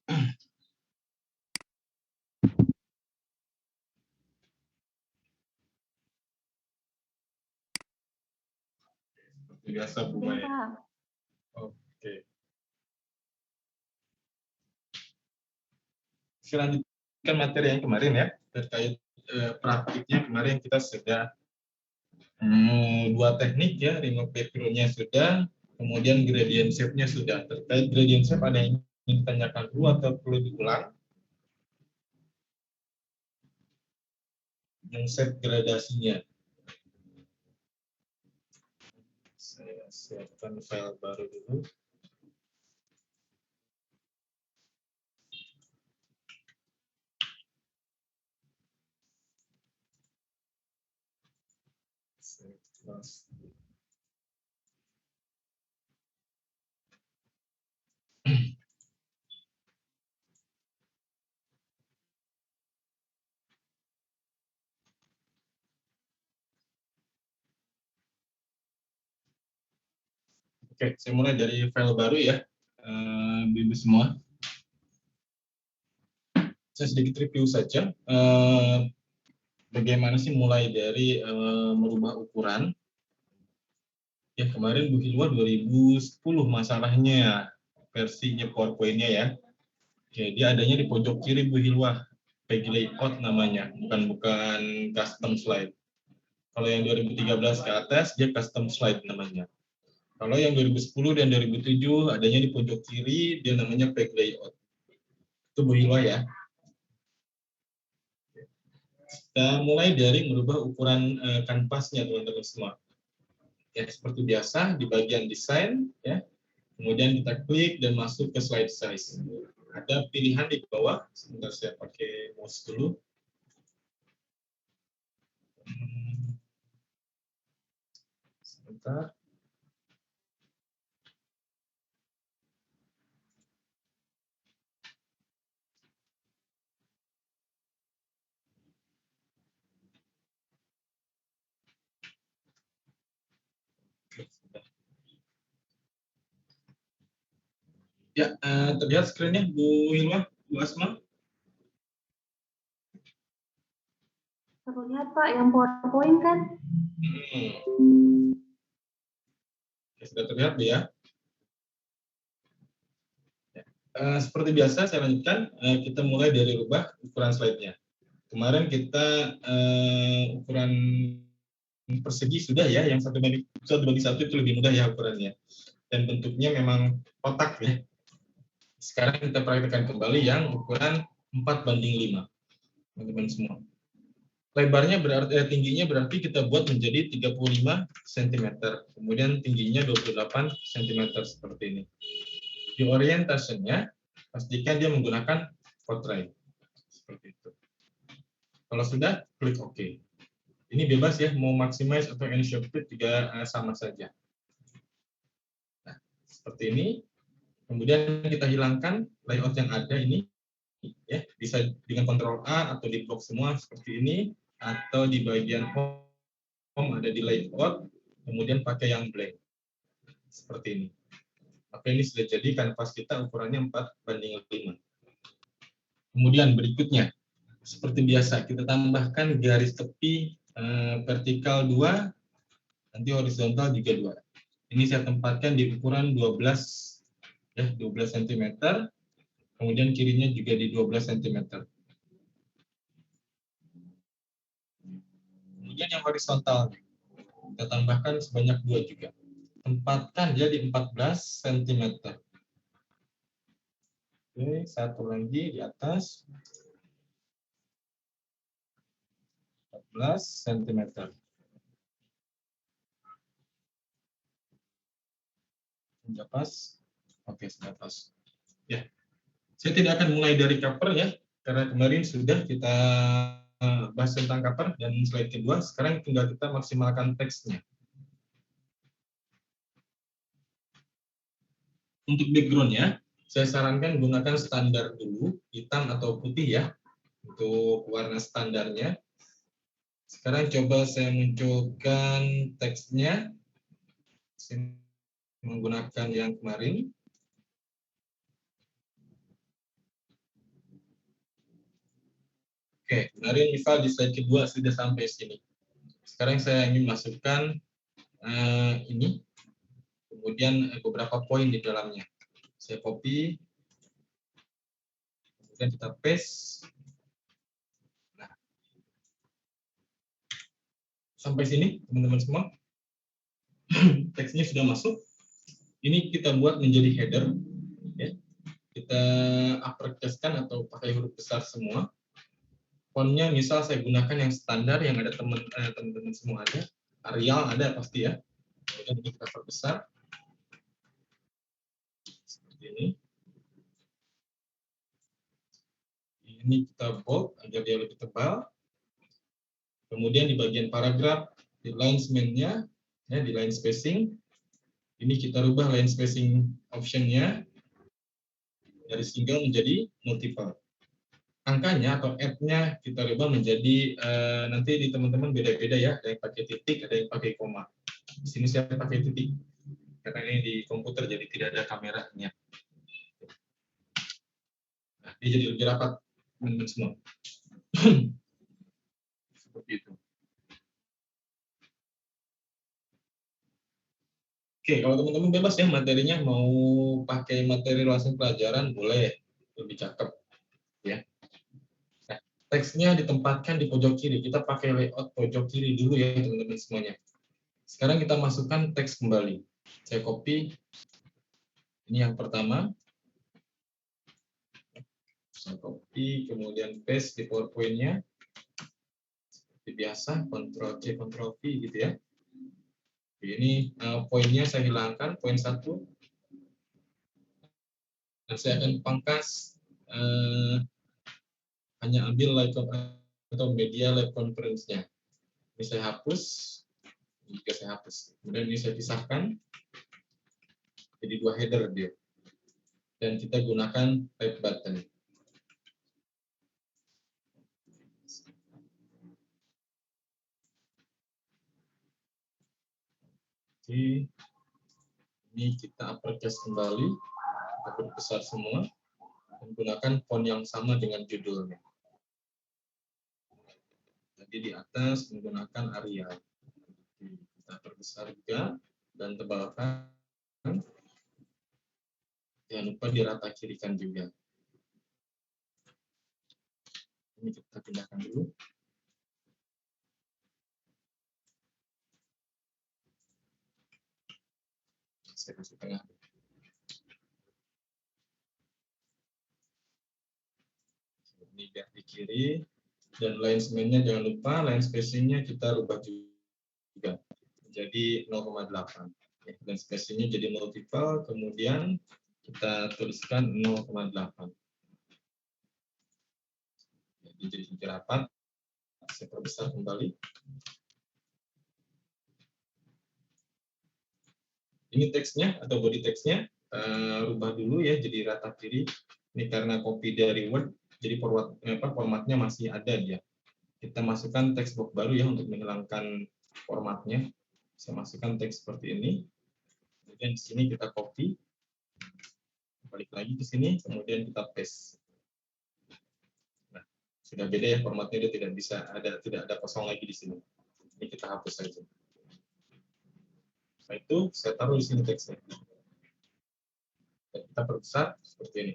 Seperti biasa, Bu Ya, Maya. Pak. Oke. Saya lanjutkan materi yang kemarin ya, terkait praktiknya kemarin kita sudah dua teknik ya, remove background-nya sudah, kemudian gradient shape-nya sudah. Terkait gradient shape ada yang ingin ditanyakan dulu atau perlu diulang? Yang shape gradasinya. Saya siapkan file baru dulu. Oke, saya mulai dari file baru ya, Ibu semua. Saya sedikit review saja. Bagaimana sih mulai dari merubah ukuran? Ya kemarin Bu Hilwa 2010 masalahnya versinya PowerPoint-nya ya. Jadi adanya di pojok kiri Bu Hilwa, page layout namanya, bukan custom slide. Kalau yang 2013 ke atas dia custom slide namanya. Kalau yang 2010 dan 2007 adanya di pojok kiri, dia namanya page layout. Itu Bu Hilwa ya. Kita mulai dari merubah ukuran kanvasnya teman-teman semua. Ya, seperti biasa di bagian desain ya. Kemudian kita klik dan masuk ke slide size. Ada pilihan di bawah. Sebentar saya pakai mouse dulu. Sebentar. Ya, terlihat screen-nya Bu Hilma, Bu Asma? Terlihat, Pak, yang PowerPoint kan? Ya, sudah terlihat Bu ya. Seperti biasa saya lanjutkan, kita mulai dari rubah ukuran slide-nya. Kemarin kita ukuran persegi sudah ya, yang 1:1 itu lebih mudah ya ukurannya. Dan bentuknya memang kotak ya. Sekarang kita praktekkan kembali yang ukuran 4:5, teman-teman semua. Lebarnya berarti tingginya berarti kita buat menjadi 35 cm, kemudian tingginya 28 cm seperti ini. Di orientasinya pastikan dia menggunakan portrait seperti itu. Kalau sudah, klik OK. Ini bebas ya, mau maximize atau enshaped juga sama saja. Nah, seperti ini. Kemudian kita hilangkan layout yang ada ini, ya bisa dengan Ctrl A atau di blok semua seperti ini, atau di bagian home ada di layout, kemudian pakai yang blank seperti ini. Maka ini sudah jadi kanvas kita ukurannya 4:5. Kemudian berikutnya, seperti biasa kita tambahkan garis tepi vertikal 2, nanti horizontal juga 2. Ini saya tempatkan di ukuran 12 ya, 12 cm. Kemudian kirinya juga di 12 cm. Kemudian yang horizontal kita tambahkan sebanyak 2 juga. Tempatkan dia di 14 cm. Oke, satu lagi di atas 14 cm. Sudah pas? Oke, sudah pas. Ya, saya tidak akan mulai dari cover ya, karena kemarin sudah kita bahas tentang cover dan slide kedua. Sekarang tinggal kita maksimalkan teksnya. Untuk background-nya, saya sarankan gunakan standar dulu, hitam atau putih ya, untuk warna standarnya. Sekarang coba saya munculkan teksnya. Saya menggunakan yang kemarin. Oke, kemarin misal di slide kedua sudah sampai sini. Sekarang saya ingin masukkan ini, kemudian beberapa poin di dalamnya. Saya copy, kemudian kita paste. Nah, sampai sini teman-teman semua, teksnya sudah masuk. Ini kita buat menjadi header, ya. Kita uppercase-kan atau pakai huruf besar semua. Fontnya misal saya gunakan yang standar yang ada teman-teman semua ada. Arial ada pasti ya. Kemudian ini kita perbesar seperti ini. Ini kita bold agar dia lebih tebal. Kemudian di bagian paragraf, di alignment-nya, ya, di line spacing, ini kita rubah line spacing option-nya dari single menjadi multiple. Angkanya atau add-nya kita rubah menjadi, nanti di teman-teman beda-beda ya, ada yang pakai titik, ada yang pakai koma. Di sini saya pakai titik, karena ini di komputer jadi tidak ada kameranya. Nah, dia jadi lebih rapat, teman-teman semua. Seperti itu. Oke, kalau teman-teman bebas ya materinya, mau pakai materi langsung pelajaran boleh, lebih cakep ya. Nah, teksnya ditempatkan di pojok kiri. Kita pakai layout pojok kiri dulu ya teman-teman semuanya. Sekarang kita masukkan teks kembali. Saya copy. Ini yang pertama. Saya copy, kemudian paste di PowerPoint-nya. Seperti biasa, Ctrl-C, Ctrl-V gitu ya. Ini poinnya saya hilangkan, poin 1. Dan saya akan pangkas hanya ambil live atau media live conference-nya. Ini saya hapus, ini juga saya hapus. Kemudian ini saya pisahkan, jadi 2 header dia. Dan kita gunakan type button. Oke. Ini kita uppercase kembali, kita perbesar semua, dan gunakan font yang sama dengan judulnya. Jadi di atas menggunakan Arial. Kita perbesar juga dan tebalkan. Jangan lupa dirata kirikan juga. Ini kita pindahkan dulu. Saya kasih tengah. Ini biar di kiri. Dan line segmentnya jangan lupa, line spacing-nya kita rubah juga. Jadi 0,8. Dan spacing-nya jadi multiple, kemudian kita tuliskan 0,8. Jadi lebih rapat. Saya perbesar kembali. Ini teksnya atau body teksnya rubah dulu ya jadi rata kiri. Ini karena copy dari Word, jadi formatnya masih ada dia. Kita masukkan teks box baru ya untuk menghilangkan formatnya. Saya masukkan teks seperti ini. Kemudian di sini kita copy, balik lagi ke sini, kemudian kita paste. Nah, sudah beda ya formatnya, dia tidak ada kosong lagi di sini. Ini kita hapus saja. Setelah itu saya taruh di sini teksnya. Dan kita perbesar seperti ini.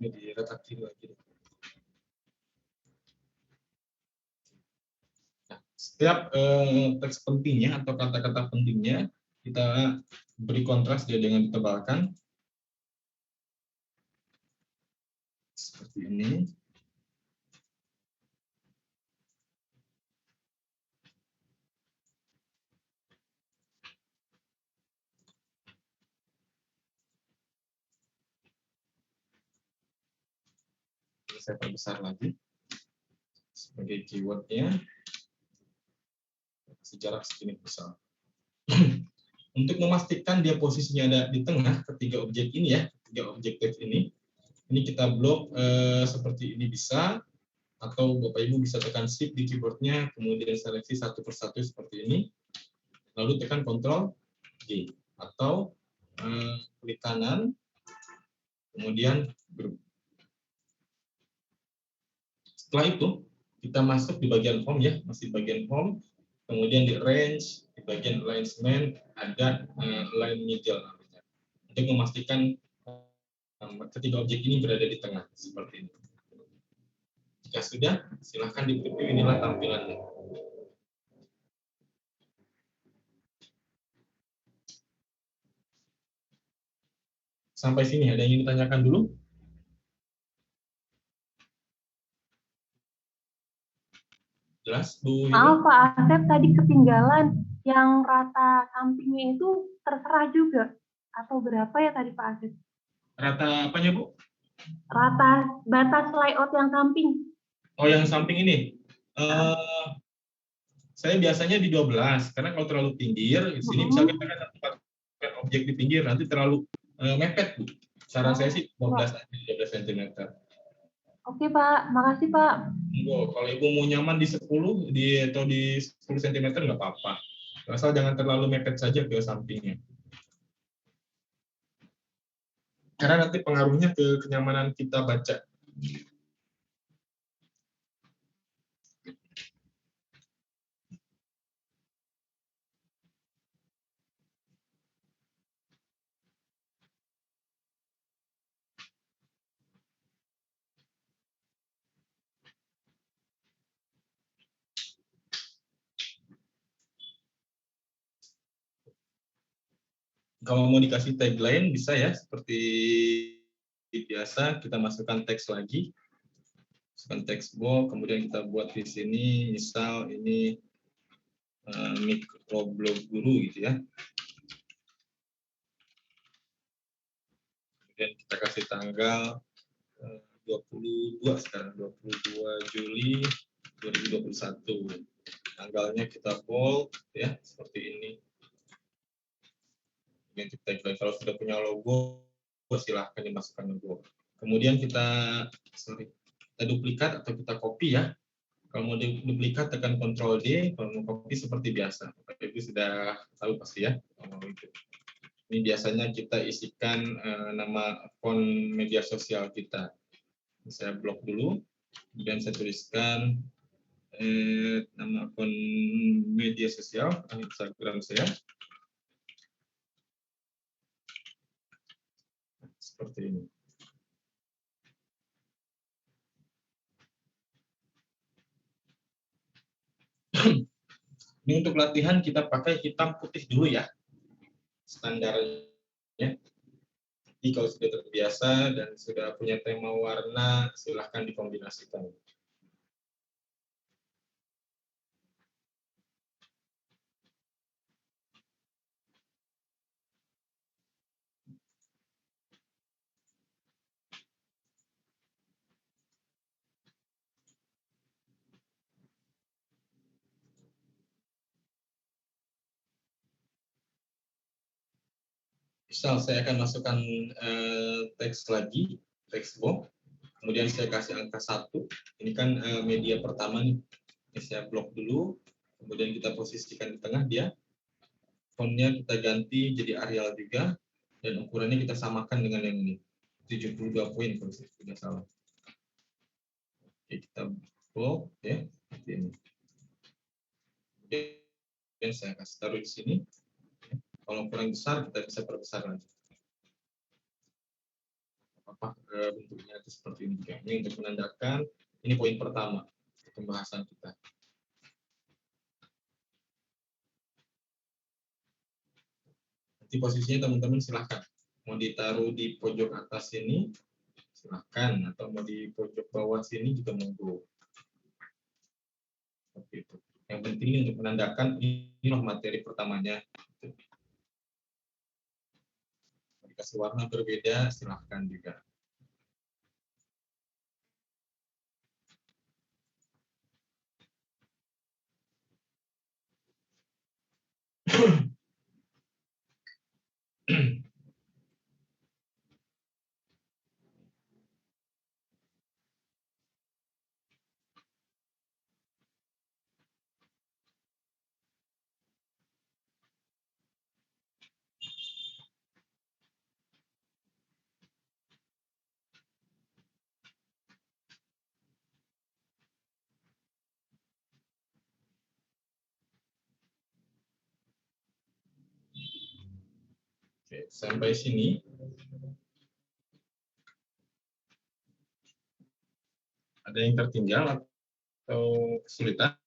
Ini diletak kiri lagi. Nah, setiap teks pentingnya atau kata-kata pentingnya kita beri kontras dia dengan ditebalkan seperti ini. Saya perbesar lagi sebagai keywordnya sejarak segini besar. Untuk memastikan dia posisinya ada di tengah ketiga objek ini ya, ketiga objek teks ini kita blok seperti ini bisa, atau Bapak Ibu bisa tekan shift di keyboardnya kemudian seleksi satu persatu seperti ini. lalu tekan Ctrl G, atau klik kanan, kemudian grup. Setelah itu kita masuk di bagian home ya, masih bagian home, kemudian di range, di bagian alignment ada align middle namanya, untuk memastikan ketiga objek ini berada di tengah seperti ini. Jika sudah, silahkan di-preview, inilah tampilannya. Sampai sini ada yang ingin ditanyakan dulu? Jelas, Bu? Maaf Pak Asep, tadi ketinggalan yang rata sampingnya itu terserah juga atau berapa ya tadi Pak Asep? Rata apanya, Bu? Rata batas layout yang samping. Oh, yang samping ini. Saya biasanya di 12, karena kalau terlalu pinggir, di sini misalkan kita tempatkan objek di pinggir, nanti terlalu mepet, Bu. Saran saya sih 12 cm. Oke Pak, makasih Pak. Kalau Ibu mau nyaman di 10 atau di 10 cm nggak apa-apa. Asal jangan terlalu mepet saja ke sampingnya. Karena nanti pengaruhnya ke kenyamanan kita baca. Kalau mau dikasih tagline bisa ya, seperti biasa kita masukkan teks lagi, masukkan teks box, kemudian kita buat di sini, misal ini mikroblog guru gitu ya. Kemudian kita kasih tanggal 22 sekarang, 22 Juli 2021. Tanggalnya kita bold ya, seperti ini. Kalau sudah punya logo, silahkan dimasukkan logo. Kemudian kita duplikat atau kita copy ya. Kalau mau duplikat tekan Ctrl D, kalau mau copy seperti biasa. Itu sudah tahu pasti ya. Ini biasanya kita isikan nama akun media sosial kita. Saya blok dulu, kemudian saya tuliskan nama akun media sosial Instagram saya. Seperti ini. Ini untuk latihan kita pakai hitam putih dulu ya, standarnya. Jadi kalau sudah terbiasa dan sudah punya tema warna, silahkan dikombinasikan. Misal saya akan masukkan teks lagi, teks box, kemudian saya kasih angka 1. Ini kan media pertama nih. Ini saya blok dulu, kemudian kita posisikan di tengah dia. Fontnya kita ganti jadi Arial juga, dan ukurannya kita samakan dengan yang ini, 72 poin kalau saya tidak salah. Oke, kita blok ya, seperti ini. Kemudian saya kasih taruh di sini. Kalau kurang besar, kita bisa perbesar lagi. Bentuknya itu seperti ini juga. Ini untuk menandakan, ini poin pertama pembahasan kita. Nanti posisinya teman-teman silahkan. Mau ditaruh di pojok atas ini, silahkan. Atau mau di pojok bawah sini juga monggo. Seperti itu. Yang penting untuk menandakan inilah materi pertamanya. Dikasih warna berbeda, silahkan juga. Oke, sampai sini ada yang tertinggal atau kesulitan?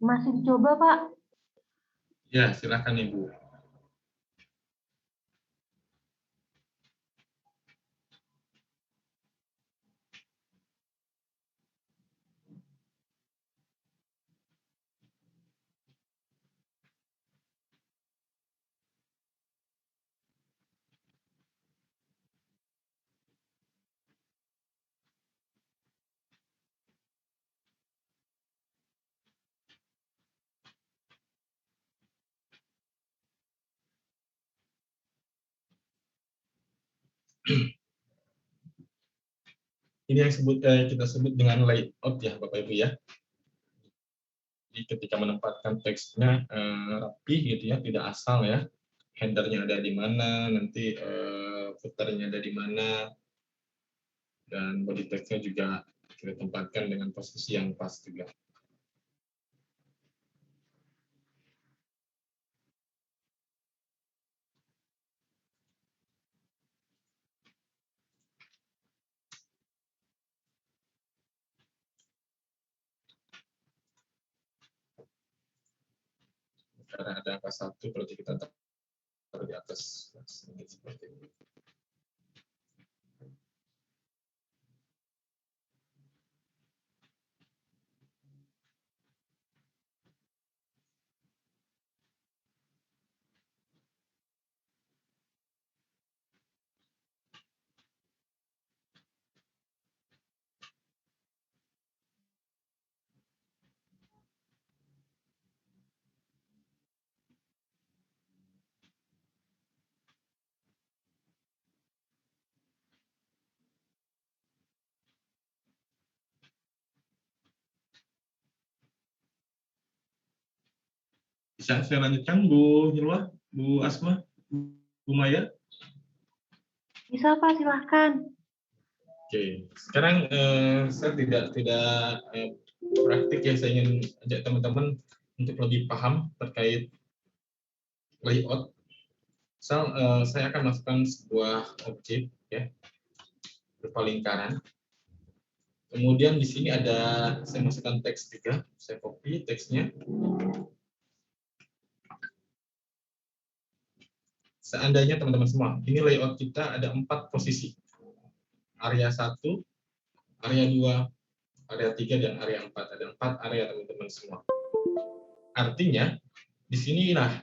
Masih dicoba, Pak. Ya, silakan Ibu. Ini yang kita sebut dengan layout ya, Bapak Ibu ya. Jadi ketika menempatkan teksnya rapi gitu ya, tidak asal ya. Headernya ada di mana, nanti footernya ada di mana, dan body text-nya juga kita tempatkan dengan posisi yang pas juga. Karena ada angka 1, berarti kita taruh di atas seperti ini. Bisa saya lanjutkan, Bu Hilwa, Bu Asma, Bu Maya? Bisa, Pak, silahkan. Oke, sekarang saya tidak praktik ya, saya ingin ajak teman-teman untuk lebih paham terkait layout. Saya akan masukkan sebuah objek ya, berupa lingkaran. Kemudian di sini saya masukkan teks juga, saya copy teksnya. Seandainya teman-teman semua, ini layout kita ada 4 posisi. Area 1, area 2, area 3, dan area 4. Ada 4 area teman-teman semua. Artinya, di sinilah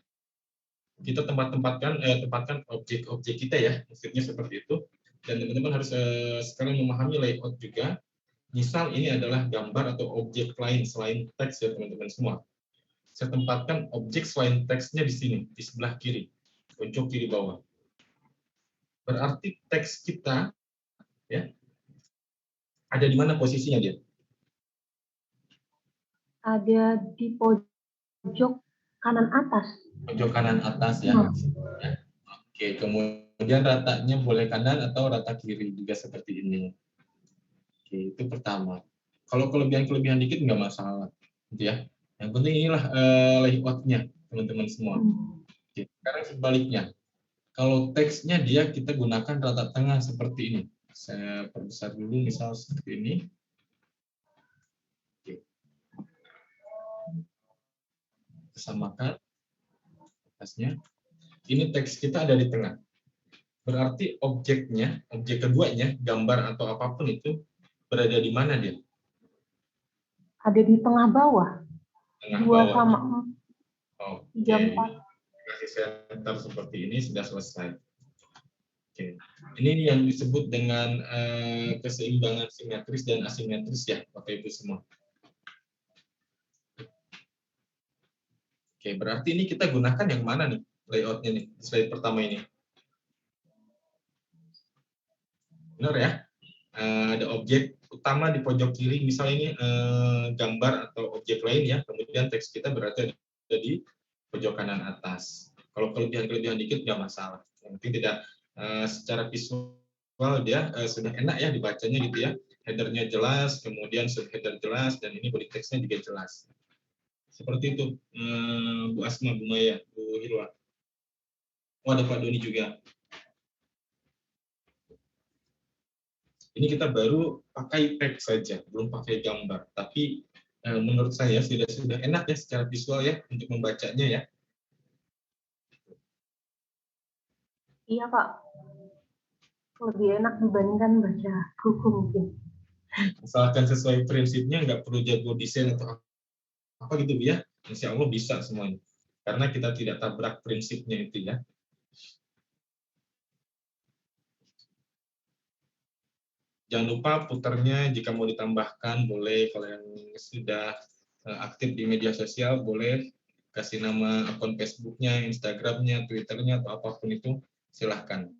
kita tempatkan objek-objek kita ya, maksudnya seperti itu. Dan teman-teman harus sekarang memahami layout juga. Misal ini adalah gambar atau objek lain selain teks ya teman-teman semua. Saya tempatkan objek selain teksnya di sini, di sebelah kiri, pojok kiri bawah. Berarti teks kita ya ada di mana posisinya dia? Ada di pojok kanan atas. Pojok kanan atas ya. Oke, kemudian ratanya boleh kanan atau rata kiri juga seperti ini. Oke, itu pertama. Kalau kelebihan-kelebihan dikit nggak masalah, gitu ya. Yang penting inilah layout-nya, teman-teman semua. Oke, sekarang sebaliknya. Kalau teksnya kita gunakan rata tengah seperti ini. Saya perbesar dulu, misal seperti ini. Oke. Samakan atasnya. Ini teks kita ada di tengah. Berarti objek keduanya, gambar atau apapun itu, berada di mana dia? Ada di tengah bawah. Tengah 2 bawah. sama 3, 4. Kasih center seperti ini sudah selesai. Oke. Ini yang disebut dengan keseimbangan simetris dan asimetris ya, Bapak Ibu semua. Oke, berarti ini kita gunakan yang mana nih layoutnya nih, slide pertama ini? Benar ya? Ada objek utama di pojok kiri, misalnya ini gambar atau objek lain ya, kemudian teks kita berarti ada di pojok kanan atas. Kalau kelebihan-kelebihan dikit nggak masalah. Yang penting tidak secara visual dia sudah enak ya dibacanya gitu ya. Headernya jelas, kemudian subheader jelas, dan ini body text-nya juga jelas. Seperti itu, Bu Asma, Bu Maya, Bu Hirwa. Oh, ada Pak Doni juga. Ini kita baru pakai teks saja, belum pakai gambar. Tapi menurut saya sudah enak ya secara visual ya untuk membacanya ya. Iya Pak, lebih enak dibandingkan baca buku mungkin. Asalkan sesuai prinsipnya, nggak perlu jago desain atau apa gitu ya. Insya Allah bisa semuanya. Karena kita tidak tabrak prinsipnya itu ya. Jangan lupa puternya jika mau ditambahkan boleh, kalau yang sudah aktif di media sosial boleh kasih nama akun Facebooknya, Instagramnya, Twitternya, atau apapun itu silahkan.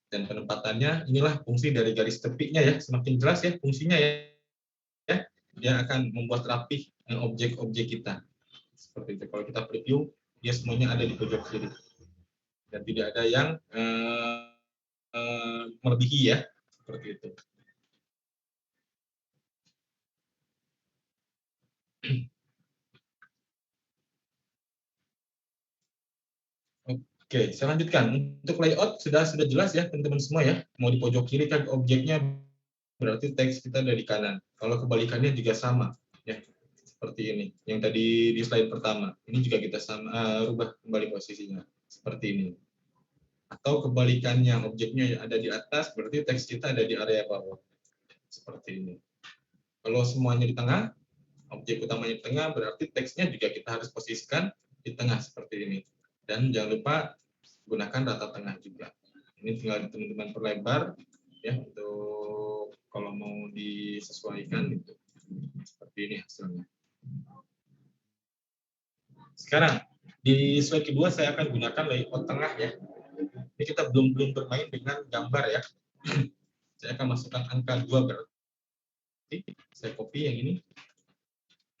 Dan penempatannya inilah fungsi dari garis tepinya ya, semakin jelas ya fungsinya ya. Dia akan membuat rapih objek-objek kita. Seperti itu. Kalau kita preview, dia semuanya ada di pojok kiri. Dan tidak ada yang melebihi ya, seperti itu. Oke, saya lanjutkan. Untuk layout sudah jelas ya teman-teman semua ya. Mau di pojok kiri kan objeknya berarti teks kita dari kanan. Kalau kebalikannya juga sama ya. Seperti ini. Yang tadi di slide pertama. Ini juga kita rubah kembali posisinya. Seperti ini. Atau kebalikannya, objeknya ada di atas, berarti teks kita ada di area bawah. Seperti ini. Kalau semuanya di tengah, objek utamanya di tengah, berarti teksnya juga kita harus posisikan di tengah seperti ini. Dan jangan lupa gunakan rata tengah juga. Ini tinggal teman-teman perlebar ya untuk kalau mau disesuaikan itu. Seperti ini hasilnya. Sekarang di slide kedua saya akan gunakan layout tengah ya. Ini kita belum bermain dengan gambar ya. Saya akan masukkan angka 2 berarti. Saya copy yang ini.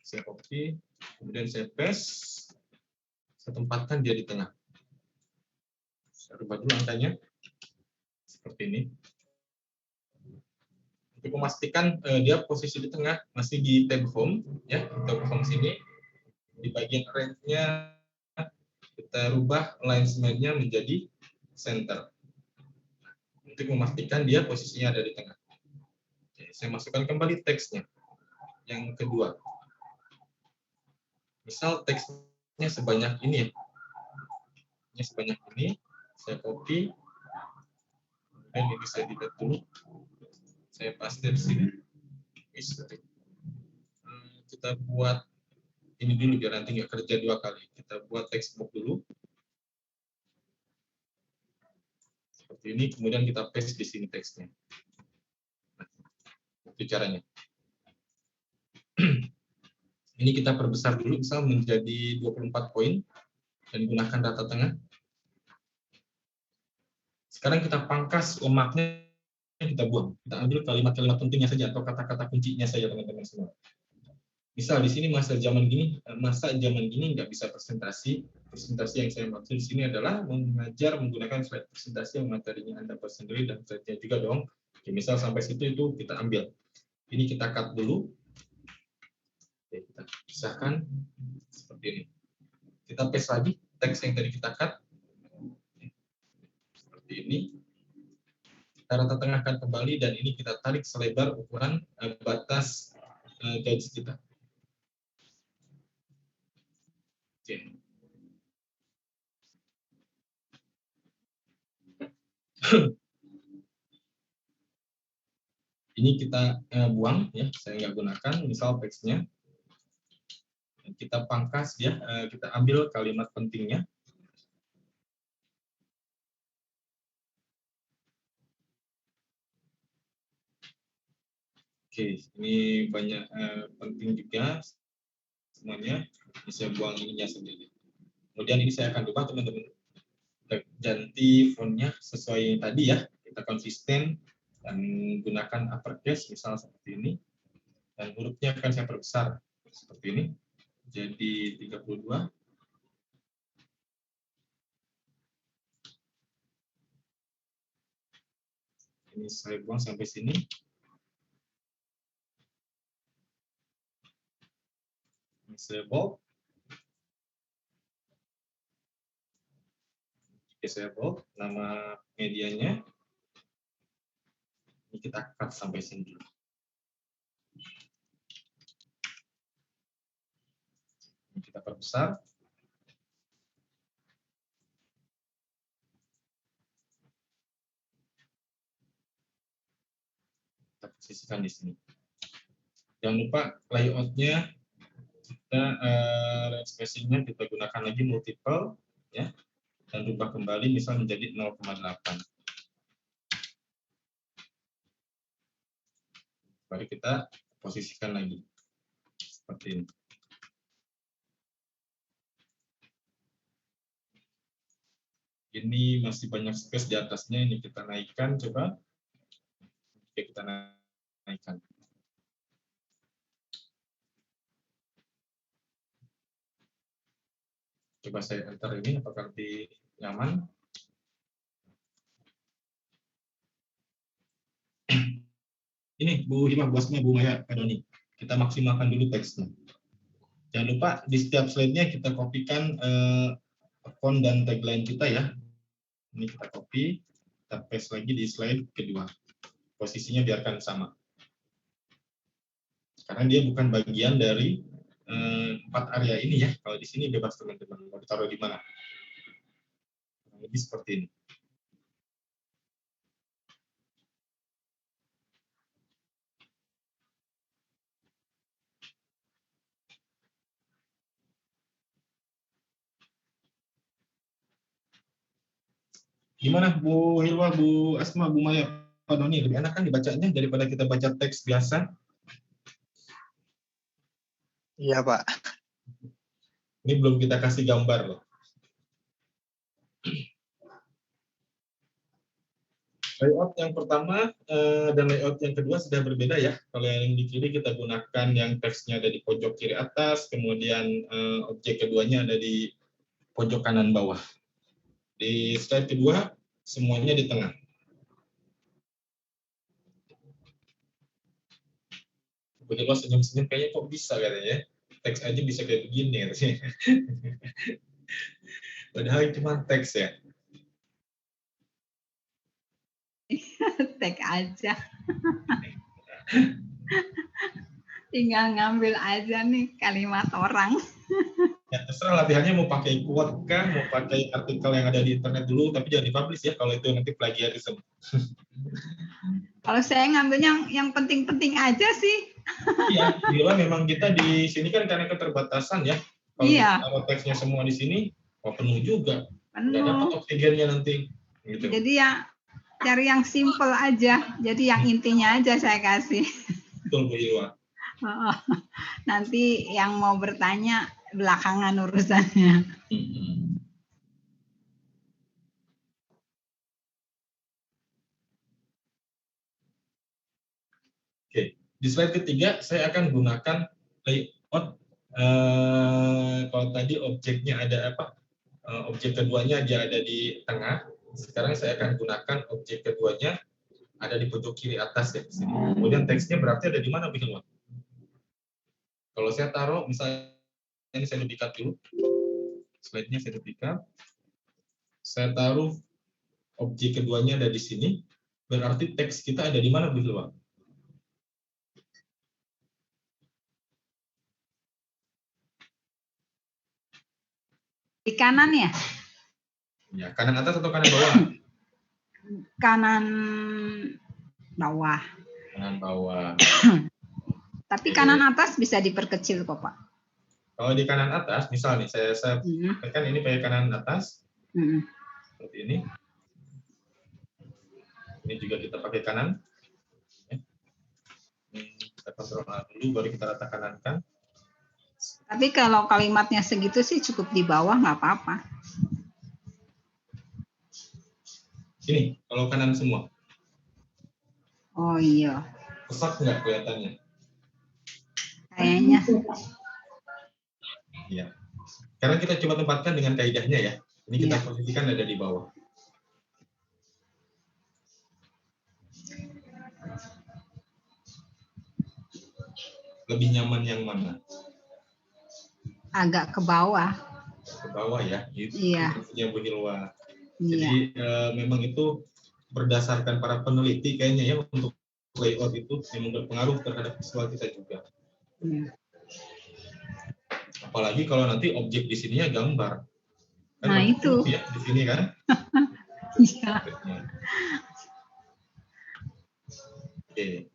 Saya copy, kemudian saya paste. Saya tempatkan dia di tengah. Saya rubah dulu angkanya. Seperti ini. Untuk memastikan dia posisi di tengah, masih di tab home ya, tab home sini. Di bagian range-nya kita rubah alignment-nya menjadi center. Untuk memastikan dia posisinya ada di tengah. Oke, saya masukkan kembali teksnya. Yang kedua. Misal teksnya sebanyak ini. Ini sebanyak ini, saya copy. Dan ini saya delete dulu. Saya paste di sini. Kita buat ini dulu biar nanti nggak kerja 2 kali. Kita buat textbox dulu. Seperti ini, kemudian kita paste di sini teksnya. Nah, itu caranya. Ini kita perbesar dulu, misal menjadi 24 poin, dan gunakan data tengah. Sekarang kita pangkas lemaknya, kita buang. Kita ambil kalimat-kalimat pentingnya saja, atau kata-kata kuncinya saja, teman-teman semua. Misal di sini masa zaman gini nggak bisa presentasi. Presentasi yang saya maksud di sini adalah mengajar menggunakan slide presentasi yang materinya Anda buat sendiri dan slide-nya juga dong. Oke, misal sampai situ itu kita ambil. Ini kita cut dulu. Oke, kita pisahkan seperti ini. Kita paste lagi teks yang tadi kita cut. Seperti ini. Kita rata tengahkan kembali dan ini kita tarik selebar ukuran batas garis kita. Oke. Ini kita buang ya, saya nggak gunakan. Misal teksnya kita pangkas ya, kita ambil kalimat pentingnya. Oke, ini banyak penting juga semuanya. Ini saya buang ininya sendiri. Kemudian ini saya akan ubah teman-teman. Ganti fontnya sesuai yang tadi ya. Kita konsisten dan gunakan uppercase misal seperti ini. Dan hurufnya akan saya perbesar seperti ini. Jadi 32. Ini saya buang sampai sini. Ini saya bold. Oke, saya bold. Nama medianya. Ini kita cut sampai sini. Ini kita perbesar. Kita posisikan di sini. Jangan lupa layoutnya kita range spacing-nya kita gunakan lagi multiple ya, dan rubah kembali misal menjadi 0,8. Baru kita posisikan lagi seperti ini. Ini masih banyak space di atasnya, ini kita naikkan coba. Oke, kita naikkan. Coba saya enter ini, apakah lebih nyaman? Ini Bu Hima, Bu Asma, Bu Maya, Pak Doni. Kita maksimalkan dulu teksnya. Jangan lupa di setiap slide-nya kita kopikan font dan tagline kita ya. Ini kita copy, kita paste lagi di slide kedua. Posisinya biarkan sama. Karena dia bukan bagian dari 4 area ini ya. Kalau di sini bebas teman-teman mau ditaruh di mana. Lebih seperti ini. Gimana Bu Hilwa, Bu Asma, Bu Maya, Pak Doni? Lebih enak kan dibacanya daripada kita baca teks biasa? Iya, Pak. Ini belum kita kasih gambar loh. Layout yang pertama dan layout yang kedua sudah berbeda ya. Kalau yang di kiri kita gunakan yang teksnya ada di pojok kiri atas, kemudian objek keduanya ada di pojok kanan bawah. Di slide kedua semuanya di tengah. Begitu senyum-senyum kayaknya kok bisa katanya. Teks aja bisa kayak begini. Padahal cuma teks ya. Tag aja. Tinggal ngambil aja nih kalimat orang. Ya, terserah latihannya mau pakai quote kah, mau pakai artikel yang ada di internet dulu, tapi jangan dipublish ya, kalau itu nanti plagiarism. Kalau saya ngambilnya yang penting-penting aja sih. Iya, bila memang kita di sini kan karena keterbatasan ya. Kalau Iya. Kalau teksnya semua di sini, penuh juga. Nggak Penuh. dapat oksigennya nanti. Gitu. Jadi ya cari yang simple aja. Jadi yang intinya aja saya kasih. Betul Bu Ilwa. Nanti yang mau bertanya belakangan urusannya. Oke, di slide ketiga saya akan gunakan layout. Kalau tadi objeknya ada apa? Objek keduanya dia ada di tengah. Sekarang saya akan gunakan objek keduanya ada di pojok kiri atas ya. Kemudian teksnya berarti ada di mana Bu Ilwa? Kalau saya taruh misalnya ini saya duplikat dulu. Slide-nya saya duplikat. Saya taruh objek keduanya ada di sini. Berarti teks kita ada di mana Bu Hilwa? Di kanan ya? Ya, kanan atas atau kanan bawah? Kanan bawah. Kanan bawah. Tapi kanan atas bisa diperkecil kok, Pak. Kalau di kanan atas, misal nih saya kan ini pakai kanan atas. Seperti ini. Ini juga kita pakai kanan. Ini kita kontrol dulu, baru kita rata kanankan. Tapi kalau kalimatnya segitu sih cukup di bawah, nggak apa-apa. Ini, kalau kanan semua. Oh iya. Pesat nggak kelihatannya? Kayaknya. Iya. Karena kita coba tempatkan dengan kaidahnya ya. Ini kita posisikan ada di bawah. Lebih nyaman yang mana? Agak ke bawah. Ke bawah ya, itu Iya. yang Bu Hilwa. Iya. Jadi memang itu berdasarkan para peneliti kayaknya ya, untuk layout itu memang berpengaruh terhadap visual kita juga. Iya. Apalagi kalau nanti objek di sininya gambar. Kan Nah, itu. ya di sini kan. Iya. Oke.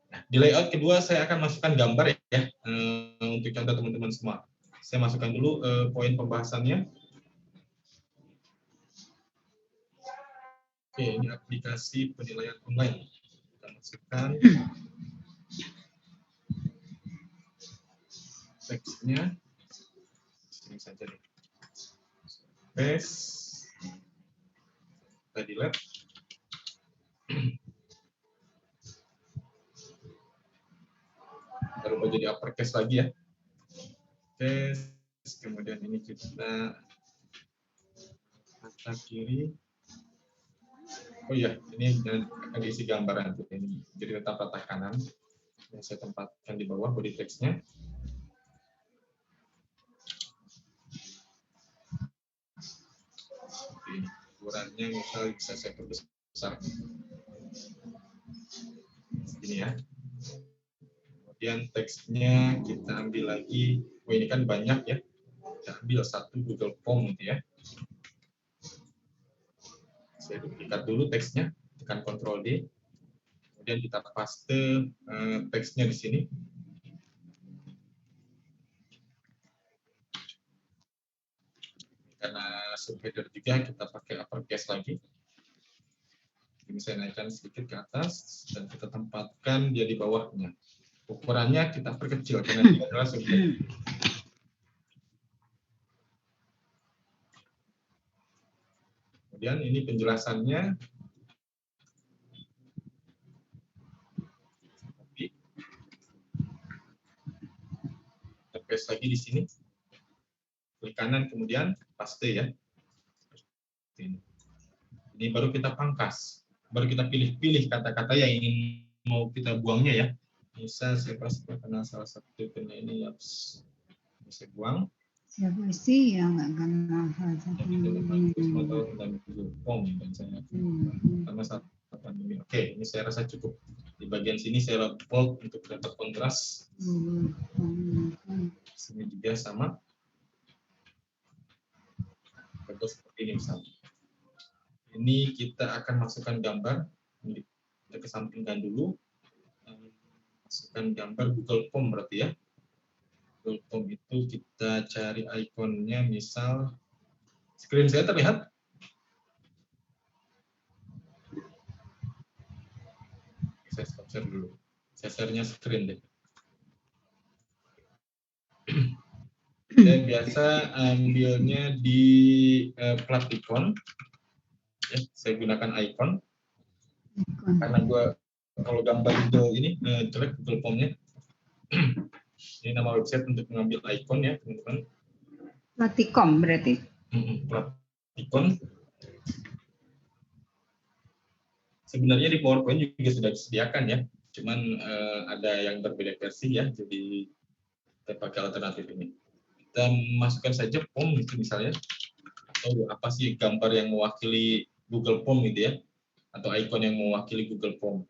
Nah, di layout kedua saya akan masukkan gambar ya, untuk contoh teman-teman semua. Saya masukkan dulu poin pembahasannya. Oke, ini aplikasi penilaian online. Kita masukkan teksnya. Sini saja nih. Paste. Kita delete. Baru jadi uppercase lagi ya. Paste. Kemudian ini kita mata kiri. Oh iya, ini akan diisi gambaran ini. Jadi letak patah kanan yang saya tempatkan di bawah body text-nya. Ini ukurannya misal bisa saya perbesar. Ini ya. Kemudian teksnya kita ambil lagi. Oh ini kan banyak ya. Kita ambil satu Google Form gitu ya. Saya duplikat dulu teksnya, tekan Ctrl D, kemudian kita paste teksnya di sini. Karena subheader juga kita pakai uppercase lagi. Ini saya naikkan sedikit ke atas dan kita tempatkan dia di bawahnya. Ukurannya kita perkecil karena dia adalah subheader. Kemudian ini penjelasannya. Paste lagi di sini, klik kanan kemudian paste ya. Ini baru kita pangkas, baru kita pilih-pilih kata-kata yang ingin mau kita buangnya ya. Misal saya pasti kenal salah satu penyanyi yang saya buang. Siapa sih yang nggak kenal salah satu dan Pom dan saya sama satu pandemi. Oke, ini saya rasa cukup. Di bagian sini saya bold untuk dapat kontras. Sini juga sama. Contoh seperti ini misalnya. Ini kita akan masukkan gambar. Ini kita kesampingkan dulu. Masukkan gambar Google Form berarti ya. Google Form itu kita cari ikonnya, misal screen saya terlihat. Saya stop share dulu. Saya share-nya screen deh. Saya biasa ambilnya di plat icon. Ya, saya gunakan icon. Karena kalau gambar itu ini jelek Google Form-nya. Ini nama website untuk mengambil icon ya, teman-teman. Platicom berarti. Platicon. Sebenarnya di PowerPoint juga sudah disediakan ya, cuman ada yang berbeda versi ya, jadi kita pakai alternatif ini. Kita masukkan saja form itu misalnya, atau apa sih gambar yang mewakili Google Form gitu ya, atau icon yang mewakili Google Form.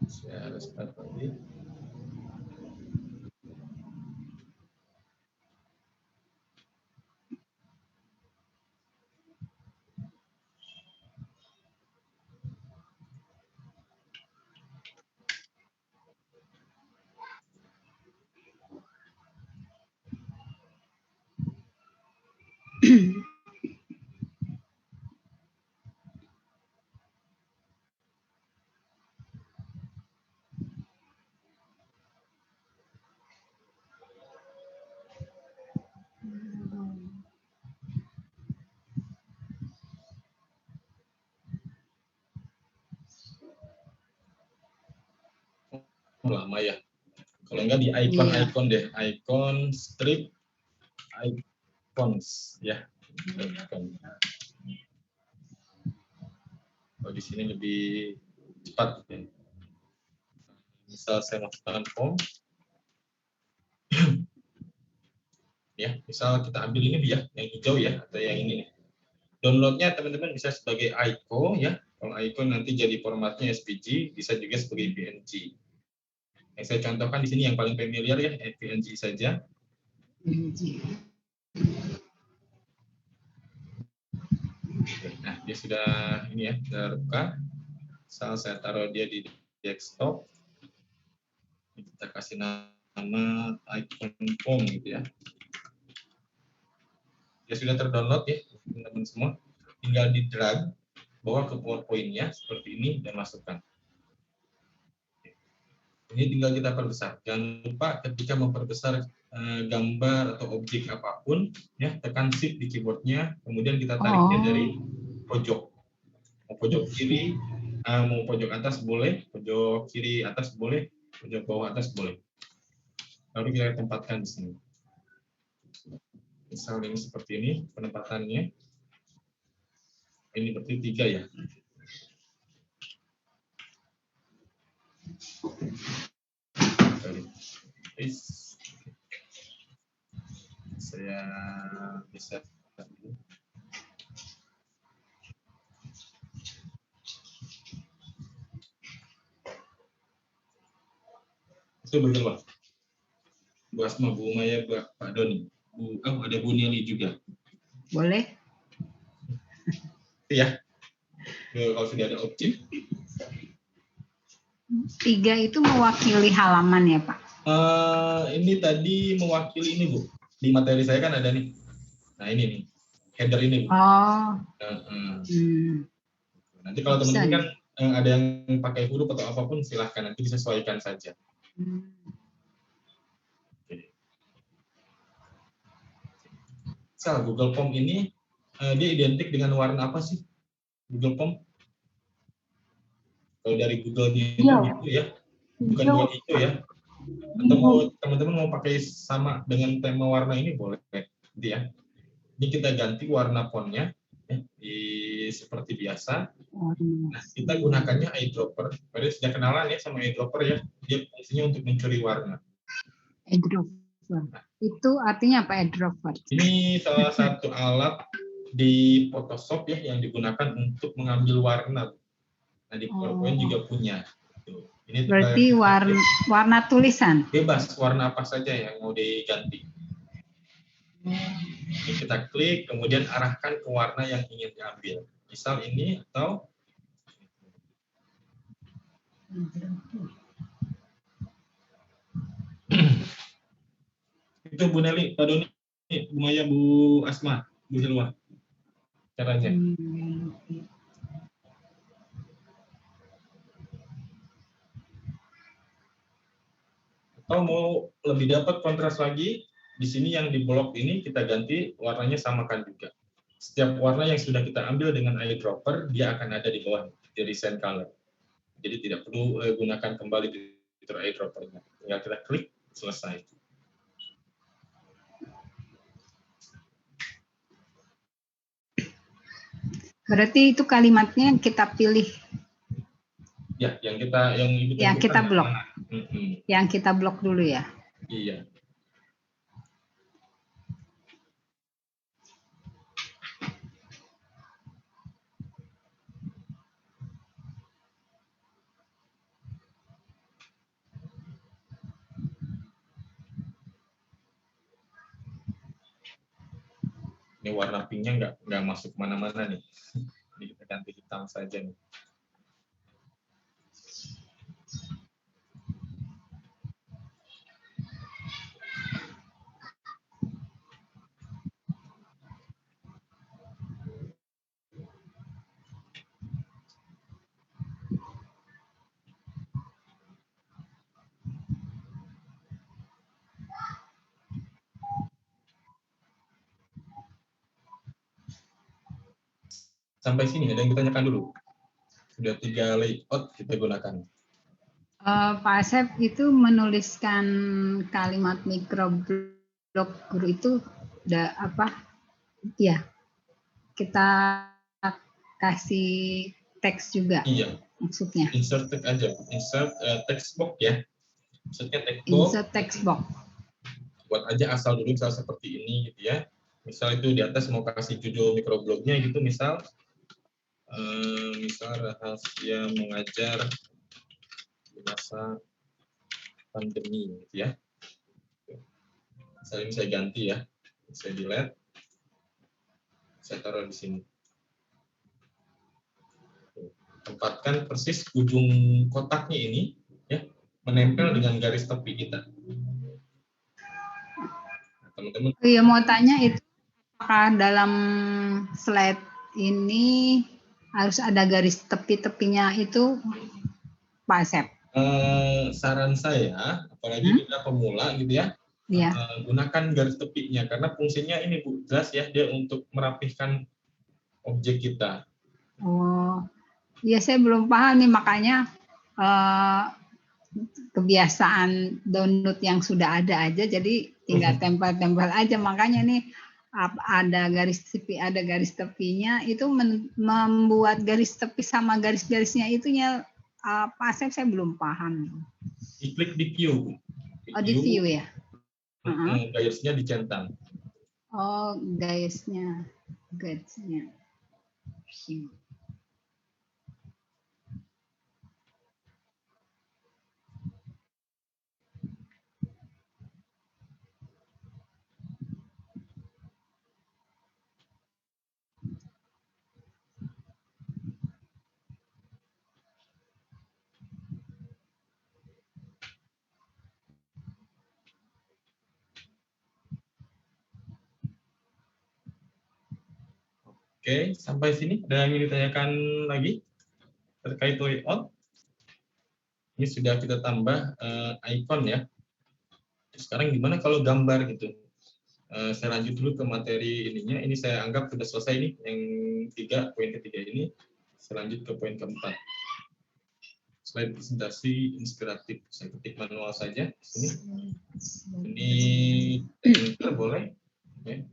Saya harus start lagi. Lama ya. Kalau enggak di icon deh, icon strip icons ya. Icon. Kalau di sini lebih cepat. Ya. Misal saya masukkan form, ya, misal kita ambil ini ya, yang hijau ya, atau yang ini nih. Downloadnya teman-teman bisa sebagai ICO ya. Kalau ICO nanti jadi formatnya SVG, bisa juga sebagai PNG. Yang saya contohkan di sini yang paling familiar ya, PNG saja. Nah, dia sudah ini ya, terbuka. Misal saya taruh dia di desktop. Kita kasih nama icon form gitu ya. Dia sudah terdownload ya, teman-teman semua. Tinggal di drag bawa ke PowerPoint-nya seperti ini dan masukkan. Ini tinggal kita perbesar. Jangan lupa ketika memperbesar gambar atau objek apapun, ya tekan Shift di keyboardnya, kemudian kita tariknya dari pojok. Mau pojok kiri, mau pojok atas boleh, pojok kiri atas boleh, pojok bawah atas boleh. Lalu kita tempatkan di sini. Misal ini seperti ini penempatannya. Ini berarti 3 ya. Saya bisa itu betul Pak. Bu Asma, Bu Maya, Pak Doni. Ada Bu Nili juga. Boleh. Iya. Kalau sudah ada objek. 3 itu mewakili halaman ya Pak? Ini tadi mewakili ini Bu. Di materi saya kan ada nih. Nah ini nih. Header ini Bu. Nanti kalau teman-teman kan ada yang pakai huruf atau apapun silahkan nanti disesuaikan saja. Misal Google Form ini dia identik dengan warna apa sih? Google Form? Kalau dari Google-nya itu gitu ya, bukan buat hijau ya. Atau mau teman-teman mau pakai sama dengan tema warna ini boleh, gitu ya. Ini kita ganti warna fontnya ya, seperti biasa. Nah, kita gunakannya eyedropper. Pada sudah kenalan ya sama eyedropper ya. Dia fungsinya untuk mencuri warna. Eyedropper. Itu artinya apa eyedropper? Ini salah satu alat di Photoshop ya yang digunakan untuk mengambil warna. Nah, di PowerPoint juga punya. Ini berarti warna tulisan? Bebas, warna apa saja yang mau diganti. Ini kita klik, kemudian arahkan ke warna yang ingin diambil. Misal ini atau itu Bu Nelly, Pak Doni, Bu Maya, Bu Asma, Bu Hilwa. Caranya. Atau mau lebih dapat kontras lagi, di sini yang di blok ini kita ganti warnanya samakan juga. Setiap warna yang sudah kita ambil dengan eyedropper, dia akan ada di bawah di recent color. Jadi tidak perlu gunakan kembali fitur eyedropper-nya. Tinggal kita klik, selesai. Berarti itu kalimatnya kita pilih. Ya, yang kita blok. Yang kita blok dulu ya. Iya. Ini warna pinknya nggak masuk mana-mana nih. Jadi kita ganti hitam saja nih. Sampai sini ada yang ditanyakan dulu. Sudah 3 layout kita gunakan. Pak Asep itu menuliskan kalimat microblog guru itu ya kita kasih teks juga Iya, maksudnya. insert text aja, insert text box ya. Maksudnya text box. Insert text box. Buat aja asal dulu misal seperti ini gitu ya. Misal itu di atas mau kasih judul microblognya gitu, misal rahasia mengajar di masa pandemi gitu ya. Misalnya ini saya ganti ya, saya delete, saya taruh di sini. Tempatkan persis ujung kotaknya ini ya, menempel dengan garis tepi kita. Nah, teman-teman. Iya, mau tanya itu apakah dalam slide ini harus ada garis tepi-tepinya itu, Pak Asep? Saran saya, apalagi kita pemula gitu ya, Iya. Gunakan garis tepinya karena fungsinya ini Bu, jelas ya, dia untuk merapihkan objek kita. Oh, iya saya belum paham nih, makanya kebiasaan download yang sudah ada aja, jadi tinggal tempel-tempel aja. Makanya nih ada garis tepinya, itu membuat garis tepi sama garis-garisnya itunya Pak Asep saya belum paham. Diklik di view. Oh, di view ya. Garisnya dicentang. Oh, garisnya. Oke, sampai sini ada yang ingin ditanyakan lagi terkait layout? Ini sudah kita tambah icon ya. Sekarang gimana kalau gambar gitu? Saya lanjut dulu ke materi ininya. Ini saya anggap sudah selesai nih, yang poin ketiga ini. Saya lanjut ke poin keempat. Slide presentasi inspiratif. Saya ketik manual saja. Ini enter boleh. Okay.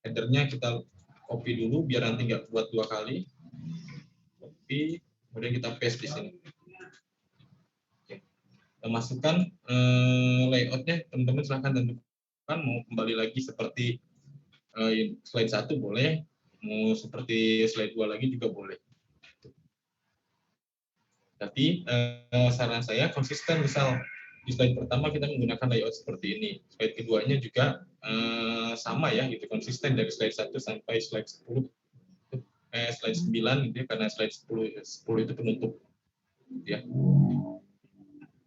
Headernya kita copy dulu biar nanti nggak buat 2 kali. Copy, kemudian kita paste di sini. Oke. Kita masukkan layoutnya, teman-teman silahkan tentukan mau kembali lagi seperti slide 1 boleh, mau seperti slide 2 lagi juga boleh. Tapi saran saya konsisten, misal di slide pertama kita menggunakan layout seperti ini, slide keduanya juga sama ya, gitu, konsisten dari slide 1 sampai slide 10, slide 9 gitu ya, karena slide 10 itu penutup ya.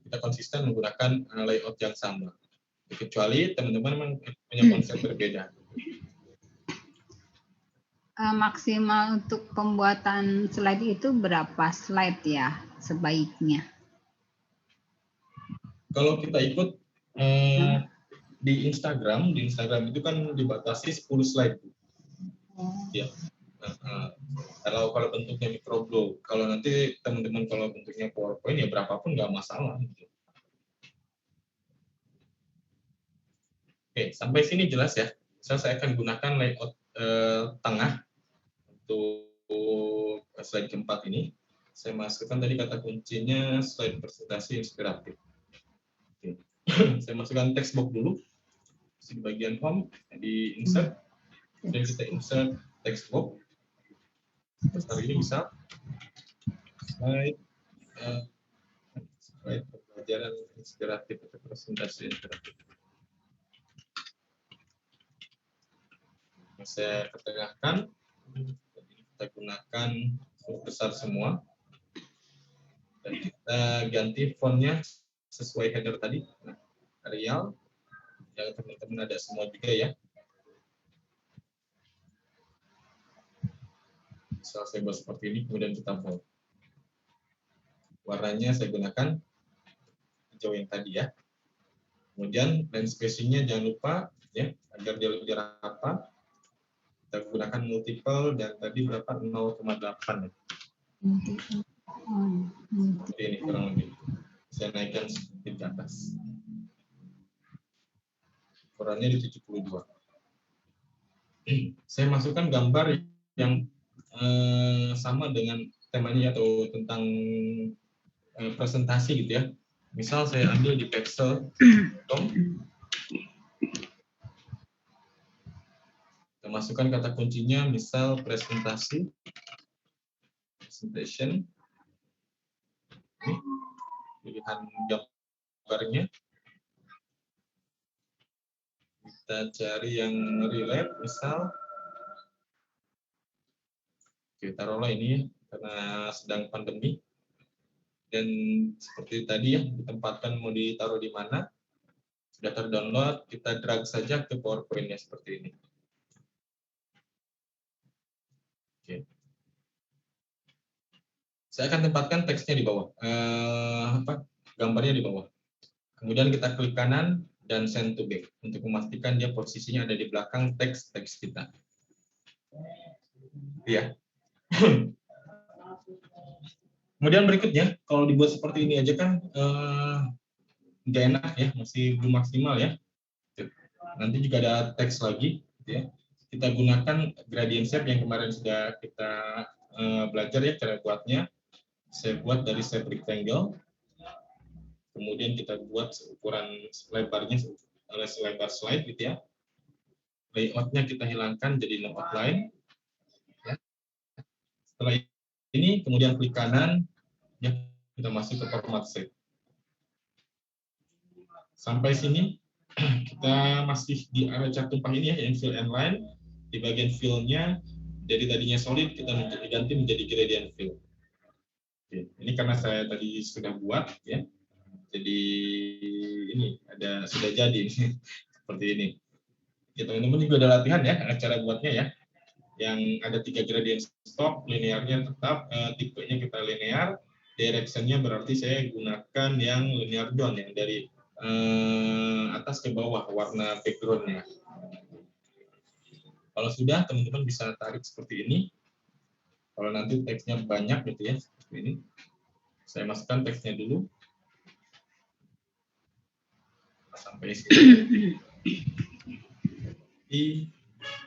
Kita konsisten menggunakan layout yang sama, kecuali teman-teman memang punya konsep berbeda. Maksimal untuk pembuatan slide itu berapa slide ya sebaiknya? Kalau kita ikut di Instagram itu kan dibatasi 10 slide. Ya. Kalau bentuknya microblog, kalau nanti teman-teman kalau bentuknya PowerPoint ya berapapun nggak masalah. Gitu. Oke, sampai sini jelas ya. Saya akan gunakan layout tengah untuk slide keempat ini. Saya masukkan tadi kata kuncinya slide presentasi inspiratif. Oke. Saya masukkan text box dulu. Di bagian home, di insert. Dan kita insert text box. Hari ini bisa slide pembelajaran inspiratif atau presentasi inspiratif. Saya ketengahkan, kita gunakan huruf besar semua, dan kita ganti fontnya sesuai header tadi. Nah, Arial, yang teman-teman ada semua juga ya. Misal saya buat seperti ini, kemudian kita bold. Warnanya saya gunakan hijau yang tadi ya. Kemudian line spacing-nya jangan lupa ya, agar dia lebih rapat. Kita gunakan multiple dan tadi berapa 0,8 ya. Seperti ini kurang lebih. Saya naikkan sedikit ke atas. Ukurannya di 72. Saya masukkan gambar yang sama dengan temanya atau tentang presentasi gitu ya. Misal saya ambil di pexel.com, kita masukkan kata kuncinya, misal presentation. Ini pilihan gambarnya. Kita cari yang relate, misal. Oke, taruhlah ini karena sedang pandemi. Dan seperti tadi ya, ditempatkan mau ditaruh di mana. Sudah terdownload, kita drag saja ke PowerPoint-nya seperti ini. Oke. Saya akan tempatkan teksnya di bawah, gambarnya di bawah. Kemudian kita klik kanan dan send to back untuk memastikan dia posisinya ada di belakang teks kita. Iya. Kemudian berikutnya, kalau dibuat seperti ini aja kan nggak enak ya, masih belum maksimal ya. Nanti juga ada teks lagi, gitu ya. Kita gunakan gradient shape yang kemarin sudah kita belajar ya cara buatnya. Saya buat dari shape rectangle, kemudian kita buat ukuran lebarnya selebar slide gitu ya. Layoutnya kita hilangkan jadi no outline. Ya. Setelah ini kemudian klik kanan, ya kita masuk ke format shape. Sampai sini kita masih di area cat tumpang ini ya, yang fill and line. Di bagian fill-nya dari tadinya solid kita ganti menjadi gradient fill. Oke, ini karena saya tadi sudah buat ya, jadi ini sudah jadi seperti ini. Ya, teman-teman juga ada latihan ya cara buatnya ya, yang ada 3 gradient stroke, linearnya tetap, tipenya kita linear, direction-nya berarti saya gunakan yang linear down yang dari atas ke bawah warna background-nya. Kalau sudah, teman-teman bisa tarik seperti ini. Kalau nanti teksnya banyak gitu ya, seperti ini. Saya masukkan teksnya dulu. Sampai sini.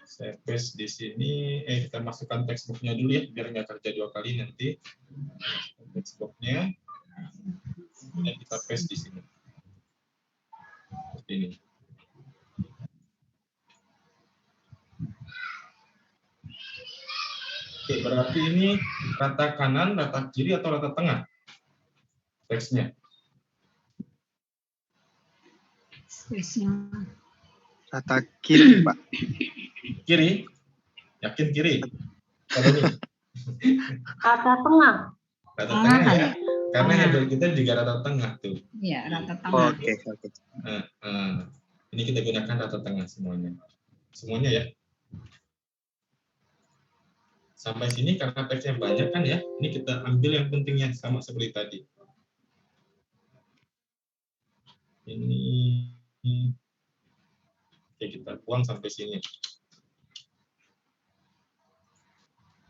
Saya paste di sini. Kita masukkan textbook-nya dulu ya, biar nggak kerja 2 kali nanti. Textbook-nya. Dan kita paste di sini. Seperti ini. Oke, berarti ini rata kanan, rata kiri, atau rata tengah teksnya? Rata kiri, Pak. Kiri? Yakin kiri? Kalau ini? Rata tengah. Rata tengah ya? Karena handle kita juga rata tengah tuh. Iya, rata tengah. Oke. Ini kita gunakan rata tengah semuanya. Semuanya ya. Sampai sini karena teksnya banyak kan ya, ini kita ambil yang pentingnya sama seperti tadi. Ini oke, kita buang sampai sini.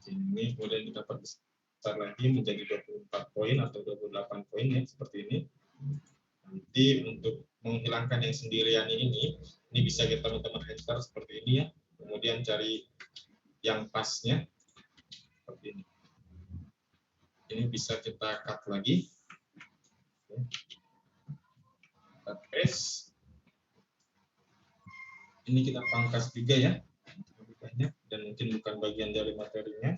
Ini kemudian kita perbesar lagi menjadi 24 poin atau 28 poin ya, seperti ini. Nanti untuk menghilangkan yang sendirian ini bisa kita teman-teman enter seperti ini ya. Kemudian cari yang pasnya. Seperti ini. Ini bisa kita cut lagi. Kita paste. Ini kita pangkas juga ya. Lebih banyak dan mungkin bukan bagian dari materinya.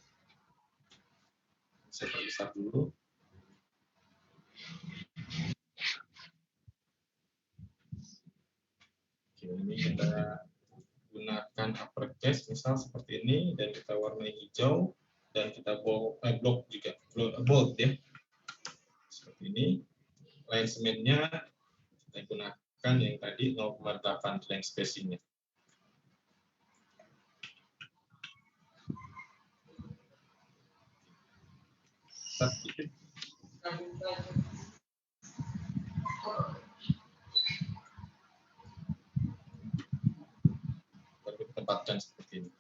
Saya perbesar dulu. Oke, ini kita gunakan uppercase misal seperti ini dan kita warnai hijau. Dan kita block juga, bold ya, seperti ini. Line semennya kita gunakan yang tadi 0,8 blank spacing-nya. Sedikit. Baru kita tempatkan seperti ini.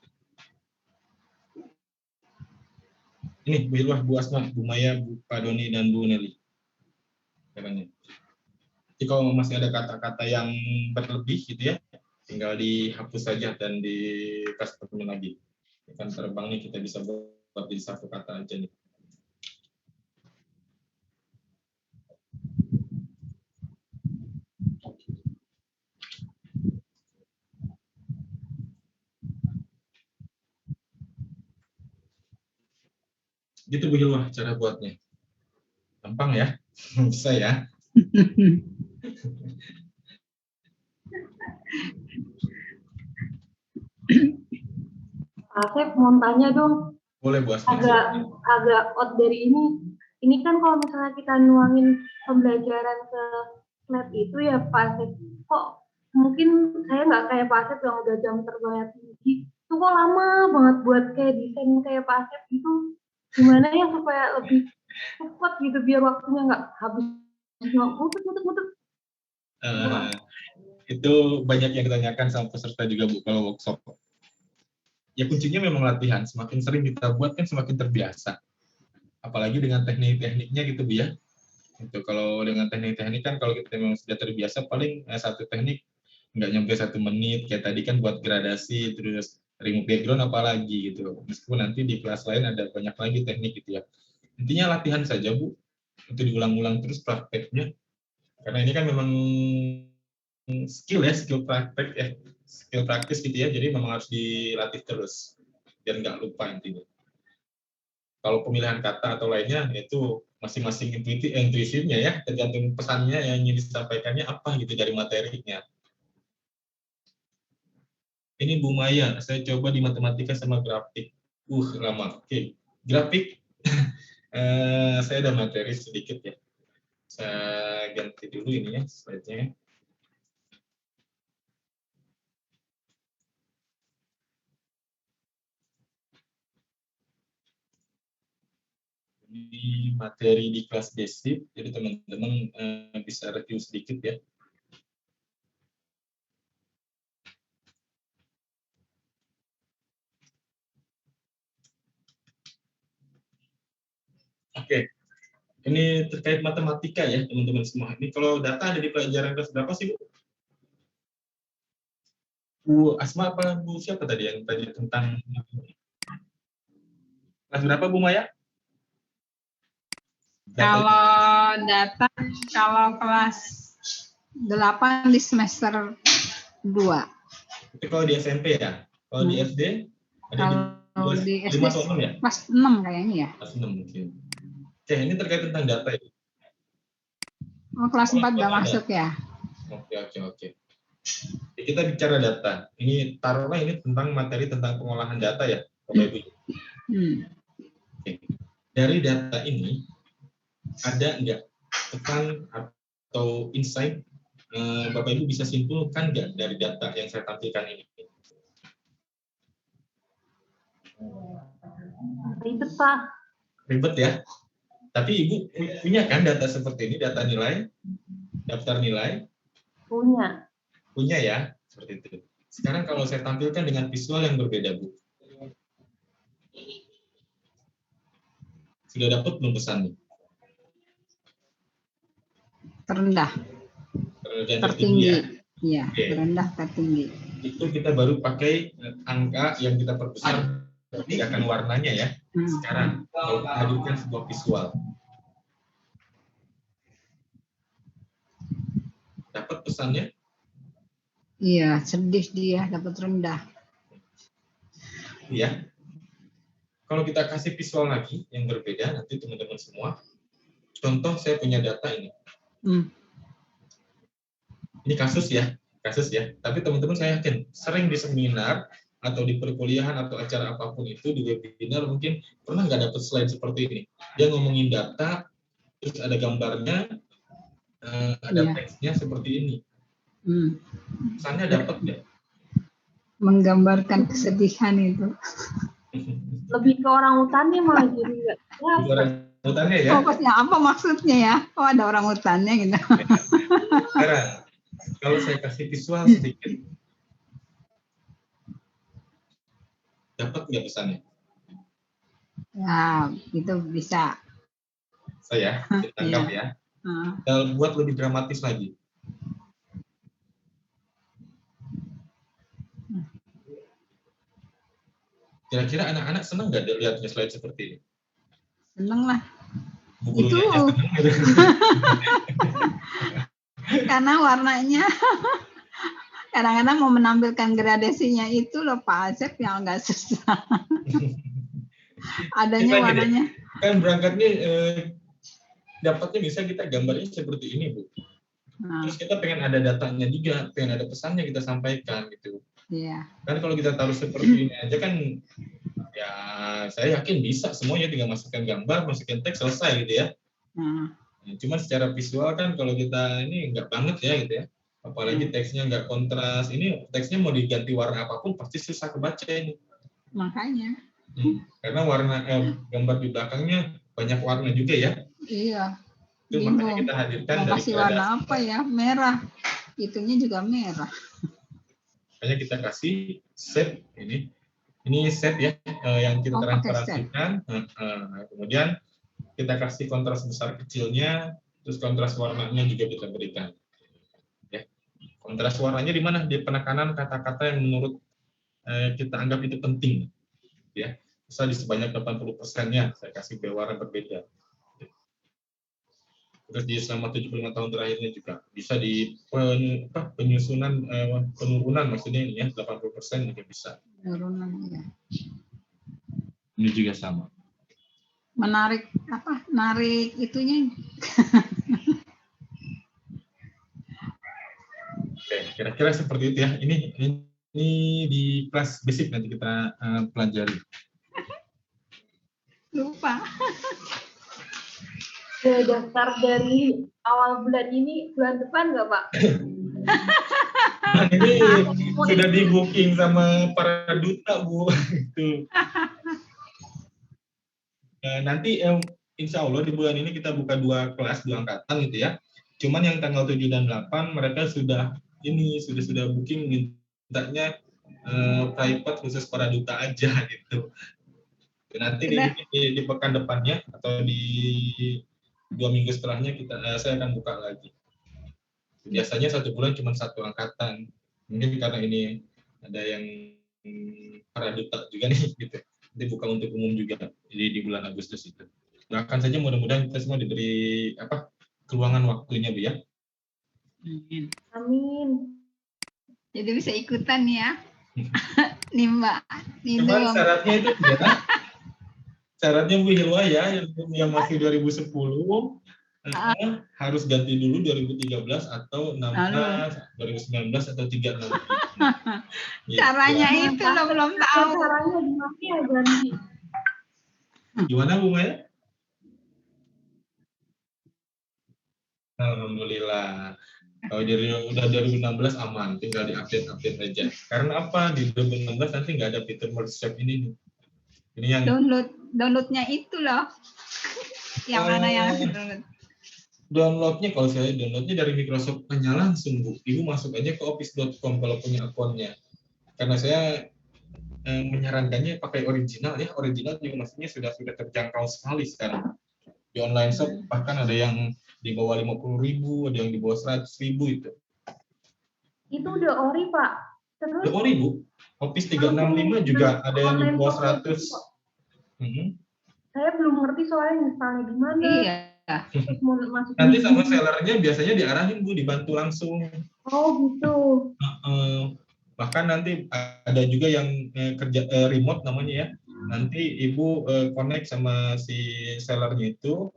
Ini Bu Ilwah, Bu Asma, Bu Maya, Bu Pak Doni, dan Bu Nelly. Caranya. kalau masih ada kata-kata yang berlebih gitu ya, tinggal dihapus saja dan di custom lagi. Ikan terbang nih kita bisa buat di satu kata aja nih. Gitu Bu Hilwa cara buatnya. Gampang ya? Bisa ya? Asep mau tanya dong, Boleh Bu Asma. agak out dari ini. Ini kan kalau misalnya kita nuangin pembelajaran ke lab itu ya Pak Asep, kok mungkin saya nggak kayak Pak Asep yang udah jam terbangnya tinggi, itu kok lama banget buat kayak desain kayak Pak Asep gitu. Gimana ya supaya lebih cepat gitu biar waktunya nggak habis muter. Itu banyak yang ditanyakan sama peserta juga Bu kalau workshop. Ya kuncinya memang latihan. Semakin sering kita buat kan semakin terbiasa. Apalagi dengan teknik-tekniknya gitu Bu ya. Itu kalau dengan teknik-teknik kan kalau kita memang sudah terbiasa paling satu teknik nggak nyampe 1 menit. Kayak tadi kan buat gradasi terus remove background apalagi gitu. Meskipun nanti di kelas lain ada banyak lagi teknik gitu ya. Intinya latihan saja Bu. Itu diulang-ulang terus prakteknya. Karena ini kan memang skill ya, skill praktis gitu ya, jadi memang harus dilatih terus biar nggak lupa intinya. Kalau pemilihan kata atau lainnya itu masing-masing intuisinya ya, tergantung pesannya yang ingin disampaikannya apa gitu dari materinya. Ini Bu Maya, saya coba di matematika sama grafik. Lama. Oke. Grafik saya ada materi sedikit ya. Saya ganti dulu ini ya slide-nya. Ini materi di kelas basic, jadi teman-teman bisa review sedikit ya. Oke, ini terkait matematika ya teman-teman semua. Ini kalau data ada di pelajaran kelas berapa sih Bu? Bu Asma apa Bu siapa tadi yang tadi tentang kelas berapa Bu Maya? Kalau data, kalau kelas 8 di semester 2. Itu kalau di SMP ya? Kalau di SD? Ada kalau di SD 5 atau 6 ya? kelas 6 kayaknya ya. Kelas 6 mungkin. Oke, ini terkait tentang data ya? Oh, kelas 4 udah masuk ya? Oke. Kita bicara data. Ini taruhlah ini tentang materi tentang pengolahan data ya, Bapak Ibu. Oke. Dari data ini, ada nggak pesan atau insight Bapak Ibu bisa simpulkan nggak dari data yang saya tampilkan ini? Ribet Pak. Ribet ya. Tapi Ibu punya kan data seperti ini, data nilai, daftar nilai? Punya. Punya ya, seperti itu. Sekarang kalau saya tampilkan dengan visual yang berbeda Bu. Sudah dapat belum pesannya? Terendah. Tertinggi ya? Iya, terendah tertinggi. Itu kita baru pakai angka yang kita perbesar pergerakan warnanya ya. Sekarang kalau kita hadirkan sebuah visual. Dapat pesannya? Iya, sedih dia dapat rendah. Iya. Kalau kita kasih visual lagi yang berbeda nanti teman-teman semua. Contoh saya punya data ini. Ini kasus ya. Tapi teman-teman saya yakin sering di seminar atau di perkuliahan atau acara apapun itu di webinar mungkin pernah nggak dapat slide seperti ini. Dia ngomongin data, terus ada gambarnya, ada teksnya seperti ini. Pesannya dapat nggak? Menggambarkan kesedihan itu. Lebih ke orang hutannya malah jadi nggak. Orang hutannya ya? Fokusnya apa maksudnya ya? Oh ada orang hutannya gitu. Sekarang, kalau saya kasih visual sedikit, dapat nggak pesannya? Ya, itu bisa. Saya tangkap ya. Kita buat lebih dramatis lagi. Kira-kira anak-anak senang nggak lihatnya slide seperti ini? Seneng lah. Bu gurunya Itu. aja senang gitu. Karena warnanya kadang-kadang mau menampilkan gradasinya itu loh Pak Asep yang nggak susah. Adanya Kita gini, warnanya. kan berangkatnya dapatnya bisa kita gambarnya seperti ini, Bu. Nah, Terus kita pengen ada datanya juga, pengen ada pesannya kita sampaikan gitu. iya. Kan kalau kita taruh seperti ini aja kan, ya saya yakin bisa semuanya, tinggal masukkan gambar, masukkan teks, selesai gitu ya. Nah, Cuman secara visual kan kalau kita ini nggak banget ya gitu ya. Apalagi teksnya nggak kontras. Ini teksnya mau diganti warna apapun pasti susah kebaca ini. makanya. Karena warna gambar di belakangnya banyak warna juga ya. Iya. Itu Bingung. makanya kita hadirkan Mau dari kasih warna apa ya? Merah. Itunya juga merah. Makanya kita kasih set ini. Ini set ya yang kita pakai transparansikan. Kemudian kita kasih kontras besar kecilnya, terus kontras warnanya juga kita berikan. Ya. Kontras warnanya di mana? Di penekanan kata-kata yang menurut kita anggap itu penting. Ya. Bisa di sebanyak 80%-nya saya kasih warna berbeda. Terus di selama 75 tahun terakhirnya juga bisa di penyusunan penurunan maksudnya ini ya 80% juga bisa. Penurunan ya. Ini juga sama. Menarik narik itunya. Oke, kira-kira seperti itu ya. Ini di kelas basic nanti kita pelajari. Lupa. Daftar dari awal bulan ini, bulan depan nggak Pak? Nah, ini sudah di booking sama para duta, Bu. Itu. Nanti insya Allah di bulan ini kita buka 2 kelas, 2 angkatan gitu ya. Cuman yang tanggal 7 dan 8 mereka sudah booking mintanya private khusus para duta aja gitu. Nanti di pekan depannya atau di 2 minggu setelahnya saya akan buka lagi. Biasanya 1 bulan cuma 1 angkatan. Mungkin karena ini ada yang para duta juga nih gitu. Nanti buka untuk umum juga di bulan Agustus itu. Doakan saja mudah-mudahan kita semua diberi keluangan waktunya, Bu ya. Amin. Jadi bisa ikutan ya. Nih Mbak. Cuman syaratnya itu ya. Syaratnya Bu Hilwa ya yang masih 2010 harus ganti dulu 2013 atau 16, 2019 atau 36. Caranya itu lo belum tahu. Caranya gimana ya ganti? Gimana Bu Maya? Alhamdulillah. Kalau udah 2016 aman, tinggal di-update aja. Karena apa? Di 2016 nanti nggak ada fitur merge shape ini nih. Ini yang downloadnya itu loh. Yang mana yang download? Downloadnya kalau saya downloadnya dari Microsoft hanya langsung Bu. Ibu masuk aja ke office.com kalau punya akunnya. Karena saya menyarankannya pakai original ya. Original juga maksudnya sudah terjangkau sekali sekarang. Di online shop bahkan ada yang di bawah 50.000, ada yang di bawah 100.000 itu. Itu udah ori Pak. Terus Udah ori Bu. Office 365 juga ada yang di bawah 100. Saya belum ngerti soalnya installnya gimana. Iya. Nanti sama sellernya biasanya diarahin Bu, dibantu langsung. Oh gitu. Bahkan nanti ada juga yang kerja remote namanya ya. Nanti Ibu connect sama si sellernya itu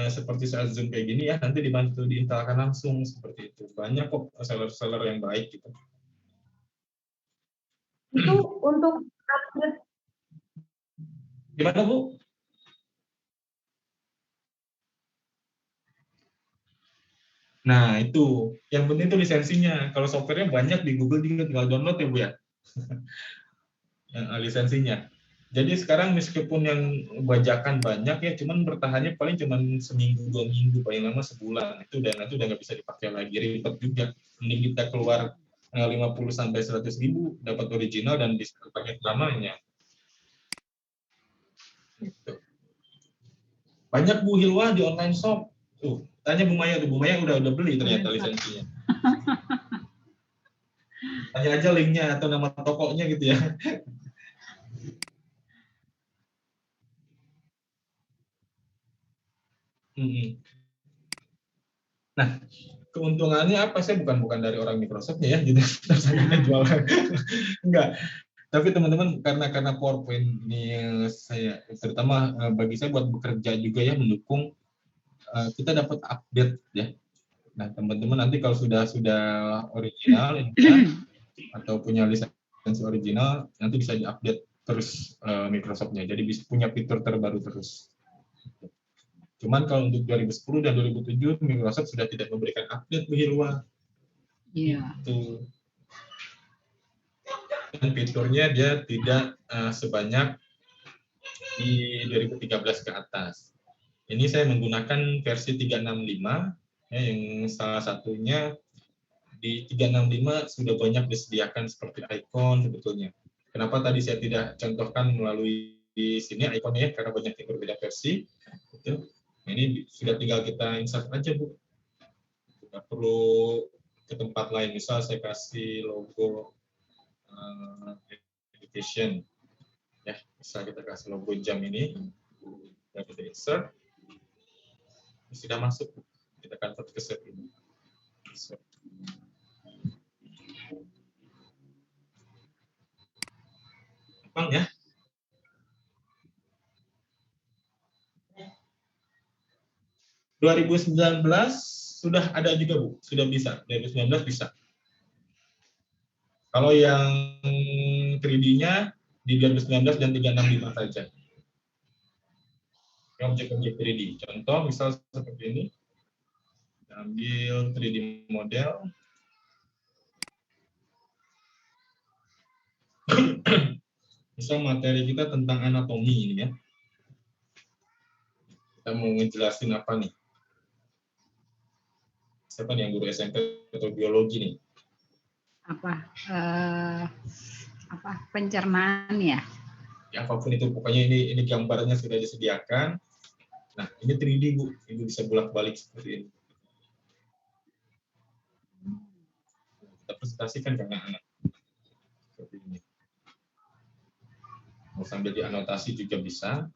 seperti saat Zoom kayak gini ya. Nanti dibantu diinstalkan langsung seperti itu. Banyak kok seller-seller yang baik gitu. Itu untuk upgrade. Gimana Bu? Nah itu, yang penting itu lisensinya. Kalau softwarenya banyak di Google juga tinggal download ya Bu ya. Lisensinya. Jadi sekarang meskipun yang bajakan banyak ya, cuman bertahannya paling cuman seminggu 2 minggu, paling lama sebulan. Itu nanti udah nggak bisa dipakai lagi, ribet juga. Mending kita keluar 50-100.000 dapat original dan bisa pakai lamanya. Gitu. Banyak Bu Hilwa di online shop. Tuh, tanya Bu Maya udah beli ternyata lisensinya. Tanya aja linknya atau nama tokonya gitu ya. Mm-mm. Nah, keuntungannya apa? Saya bukan dari orang Microsoft-nya ya, gitu. Saya jual. Enggak. Tapi teman-teman, karena PowerPoint ini saya terutama bagi saya buat bekerja juga ya, mendukung kita dapat update ya. Nah, teman-teman nanti kalau sudah original atau punya lisensi original, nanti bisa diupdate terus Microsoft-nya. Jadi bisa punya fitur terbaru terus. Cuman kalau untuk 2010 dan 2007 Microsoft sudah tidak memberikan update lebih luas. Iya. Itu. Dan fiturnya dia tidak sebanyak di 2013 ke atas. Ini saya menggunakan versi 365 ya, yang salah satunya di 365 sudah banyak disediakan seperti icon sebetulnya. Kenapa tadi saya tidak contohkan melalui di sini ikonnya karena banyak yang berbeda versi. Gitu. Ini sudah tinggal kita insert aja, Bu. Tidak perlu ke tempat lain. Misal saya kasih logo education. Ya, misal kita kasih logo jam ini. Dan kita insert. Sudah masuk. Kita convert ke set ini. Insert. Gampang ya. ...2019 sudah ada juga, Bu. Sudah bisa. 2019 bisa. Kalau yang 3D-nya di 2019 dan 365 saja. Objek-objek 3D. Contoh misal seperti ini. Ambil 3D model. Misal materi kita tentang anatomi ini ya. Kita mau ngejelasin apa nih? Siapa nih yang guru SMP atau biologi nih? Pencernaan ya? Ya apapun itu, pokoknya ini gambarnya sudah disediakan. Nah, ini 3D, Bu. Ibu bisa bolak-balik seperti ini. Kita presentasikan ke anak-anak. Seperti ini. Mau sambil dianotasi juga bisa.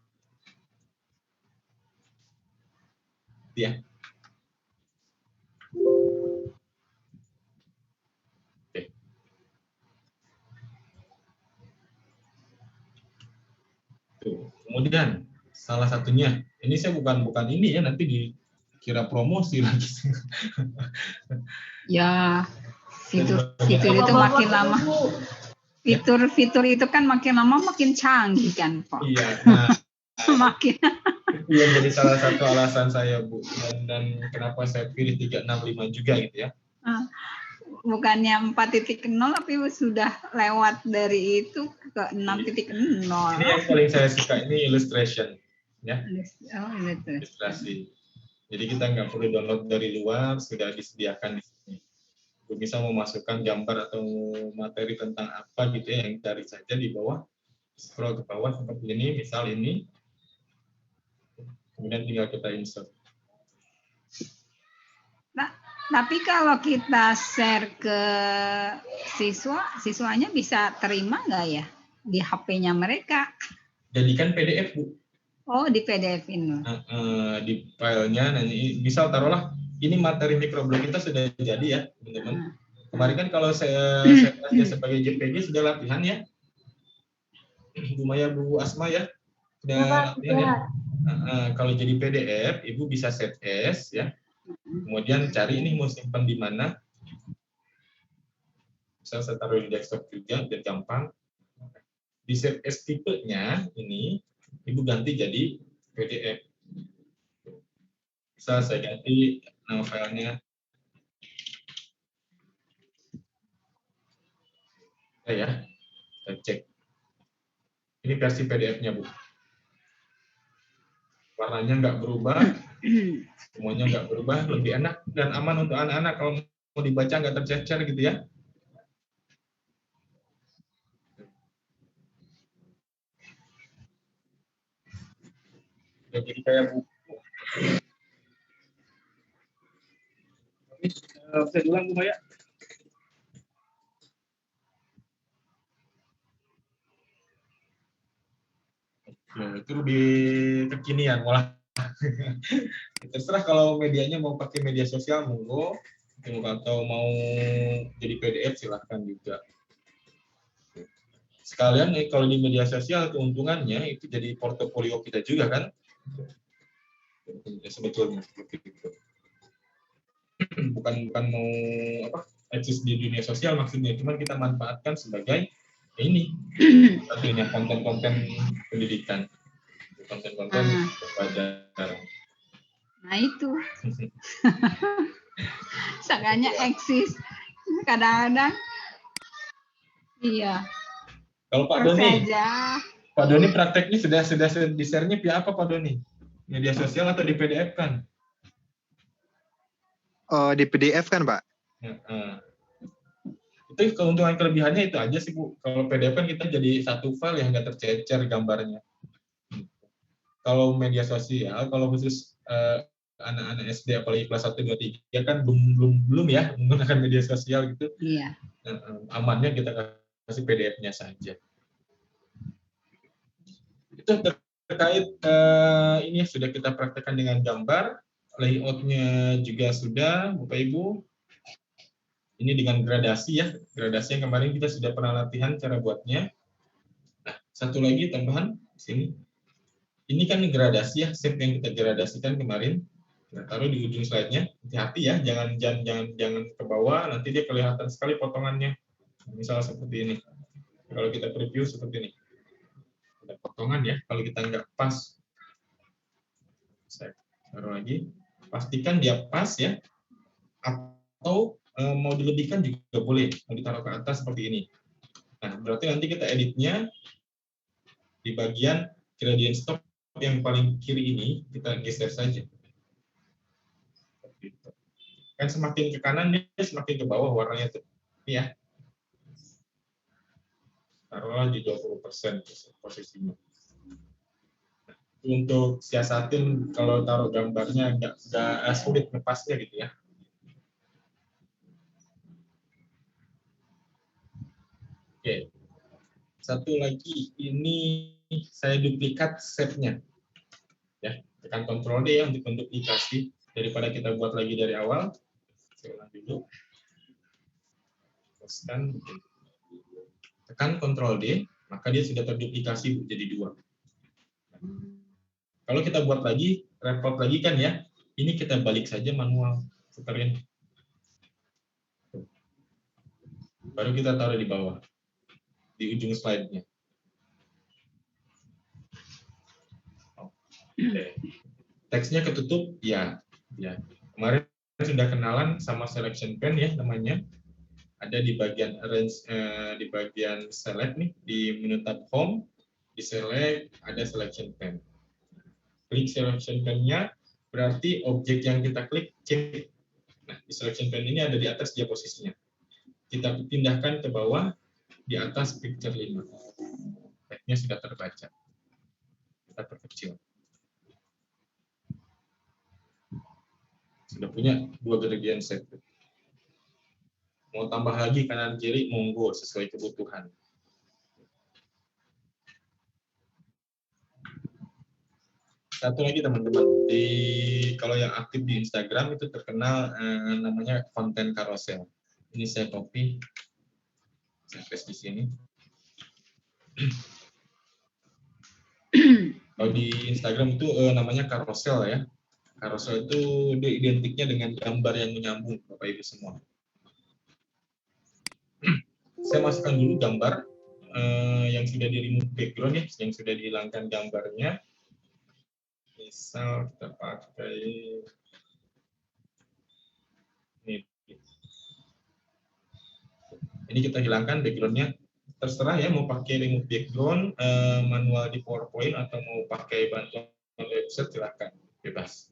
Ya. Oke. Tuh. Kemudian salah satunya, ini saya bukan ini ya, nanti dikira promosi lagi. Ya, fitur itu makin lama. Fitur itu kan makin lama makin canggih kan, Pak. Iya. Nah, makin. Iya, jadi salah satu alasan saya, Bu, dan kenapa saya pilih 365 juga gitu ya. Bukannya 4.0 tapi sudah lewat dari itu ke 6.0. Ini yang paling saya suka, ini illustration ya. Oh, ilustrasi. Jadi kita nggak perlu download dari luar, sudah disediakan di sini. Bisa memasukkan gambar atau materi tentang apa gitu ya, yang cari saja di bawah, scroll ke bawah seperti ini, misal ini, kemudian tinggal kita insert. Nah, tapi kalau kita share ke siswanya bisa terima nggak ya di HP-nya mereka? Jadikan PDF, Bu. Oh, di PDF-in. Di filenya, nanti misal taruhlah ini materi microblog kita sudah jadi ya, teman-teman. Kemarin kan kalau saya sebagai JPG sudah latihan ya, Bu Maya, Bu Asma ya, sudah latihan ya. Kalau jadi PDF, Ibu bisa set as ya, kemudian cari ini mau simpan di mana. Misal saya taruh di desktop juga, biar gampang. Di set as tipenya ini, Ibu ganti jadi PDF. Bisa saya ganti nama filenya. Ya, kita cek. Ini versi PDF-nya, Bu. Warnanya nggak berubah, semuanya nggak berubah, lebih enak dan aman untuk anak-anak kalau mau dibaca nggak tercecer gitu ya. Jadi kayak buku. Bisa diulang, Bu Maya? Itu lebih kekinian, malah Terserah kalau medianya mau pakai media sosial monggo, atau mau jadi PDF silahkan juga. Sekalian nih kalau di media sosial keuntungannya itu jadi portofolio kita juga kan, sebetulnya seperti itu. bukan mau apa eksis di dunia sosial maksudnya, cuman kita manfaatkan sebagai ini tentunya konten-konten pendidikan, konten-konten pembelajaran. Nah itu sangatnya eksis kadang-kadang. Iya. Kalau Pak Doni prakteknya sudah di share-nya via apa Pak Doni? Media sosial atau di PDF kan? Oh, di PDF kan, Pak? Itu keuntungan kelebihannya itu aja sih Bu. Kalau PDF kan kita jadi satu file yang nggak tercecer gambarnya. Kalau media sosial, kalau khusus anak-anak SD apalagi kelas 1, 2, 3 kan belum ya menggunakan media sosial gitu. Iya. Amannya kita kasih PDF-nya saja. Itu terkait ini sudah kita praktekkan dengan gambar, layout-nya juga sudah, Bapak Ibu. Ini dengan gradasi ya, gradasi yang kemarin kita sudah pernah latihan cara buatnya. Nah, satu lagi tambahan di sini. Ini kan gradasi ya, shape yang kita gradasikan kemarin. Kita taruh di ujung slide-nya. Hati-hati ya, jangan ke bawah, nanti dia kelihatan sekali potongannya. Misalnya seperti ini. Kalau kita preview seperti ini. Ada potongan ya, kalau kita nggak pas. Saya taruh lagi. Pastikan dia pas ya. Atau mau dilebihkan juga boleh. Mau ditaruh ke atas seperti ini. Nah, berarti nanti kita editnya di bagian gradient stop yang paling kiri ini, kita geser saja. Kan semakin ke kanan, dia semakin ke bawah warnanya tuh. Ini ya. Taruhlah di 20% posisinya. Untuk siasatin kalau taruh gambarnya nggak sulit ngepasnya gitu ya. Oke. Satu lagi, ini saya duplikat shape-nya. Ya, tekan Ctrl D ya untuk duplikasi daripada kita buat lagi dari awal. Saya ulang dulu. Teruskan, tekan Ctrl D, maka dia sudah terduplikasi jadi 2. Kalau kita buat lagi, repot lagi kan ya, ini kita balik saja manual, puterin. Baru kita taruh di bawah, di ujung slide-nya. Oke. Teksnya ketutup, ya. Kemarin sudah kenalan sama selection pen ya namanya. Ada di bagian arrange, di bagian select nih, di menu tab home, di select ada selection pen. Klik selection pen-nya, berarti objek yang kita klik cek. Nah, di selection pen ini ada di atas dia posisinya. Kita pindahkan ke bawah di atas picture 5. Teksnya sudah terbaca. Kita perkecil. Sudah punya 2 gradient set. Mau tambah lagi kanan kiri monggo sesuai kebutuhan. Satu lagi teman-teman, kalau yang aktif di Instagram itu terkenal namanya konten carousel. Ini saya copy, saya paste di sini. Kalau di Instagram itu namanya carousel ya. Carousel itu identiknya dengan gambar yang menyambung Bapak Ibu semua. Saya masukkan dulu gambar yang sudah di-remove background ya, yang sudah dihilangkan gambarnya. Misal kita pakai ini kita hilangkan backgroundnya. Terserah ya mau pakai remove background manual di PowerPoint atau mau pakai bantuan website silakan, bebas.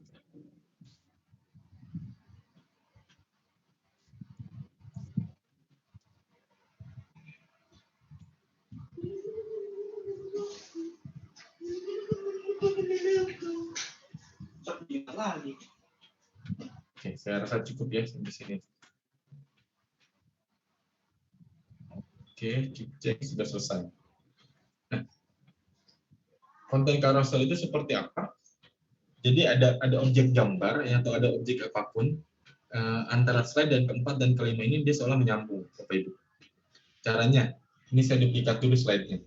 Oke, saya rasa cukup ya sampai sini. Oke, cek sudah selesai. Nah, konten carousel itu seperti apa? Jadi ada objek gambar ya, atau ada objek apapun antara slide dan keempat dan kelima ini dia seolah menyambung, Bapak Ibu. Caranya, ini saya duplikat dulu slide-nya.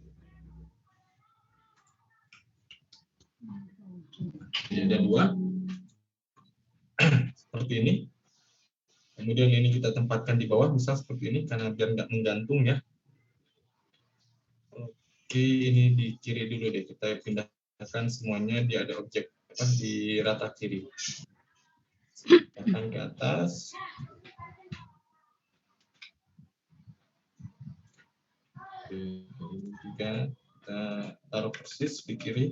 Jadi ada 2 seperti ini. Kemudian ini kita tempatkan di bawah, misal seperti ini, karena biar nggak menggantung ya. Oke, ini di kiri dulu deh, kita pindahkan semuanya, dia ada objek di rata kiri. Pindahkan ke atas. Oke, ini juga kita taruh persis di kiri.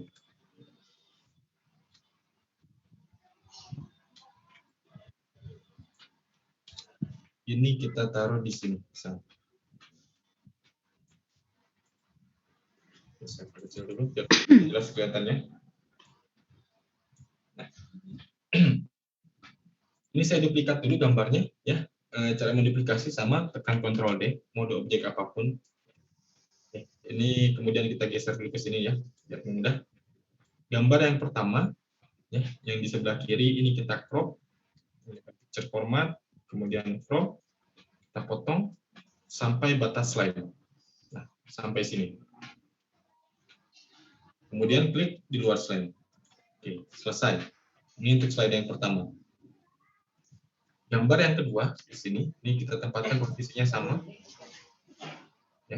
Ini kita taruh di sini. Saya kecil dulu biar jelas kelihatannya. Nah, ini saya duplikat dulu gambarnya ya. Cara menduplikasi sama tekan Ctrl D, mode objek apapun. Ini kemudian kita geser dulu ke sini ya, biar mudah. Gambar yang pertama ya, yang di sebelah kiri ini kita crop, picture format, kemudian crop, kita potong sampai batas slide. Nah, sampai sini. Kemudian klik di luar slide. Oke, selesai. Ini untuk slide yang pertama. Gambar yang kedua di sini, ini kita tempatkan posisinya sama. Ya.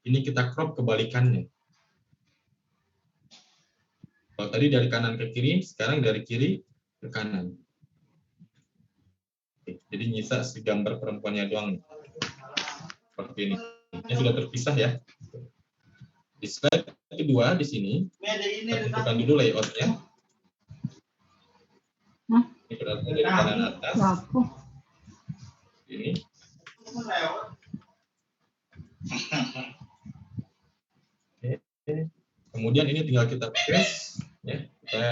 Ini kita crop kebalikannya. Kalau tadi dari kanan ke kiri, sekarang dari kiri ke kanan. Oke, jadi nyisa si gambar perempuannya doang. Seperti ini. Ini sudah terpisah ya. Di slide kedua di sini, kita tentukan dulu layoutnya. Ini berarti dari kanan atas. Ini. Kemudian ini tinggal kita paste, ya, kita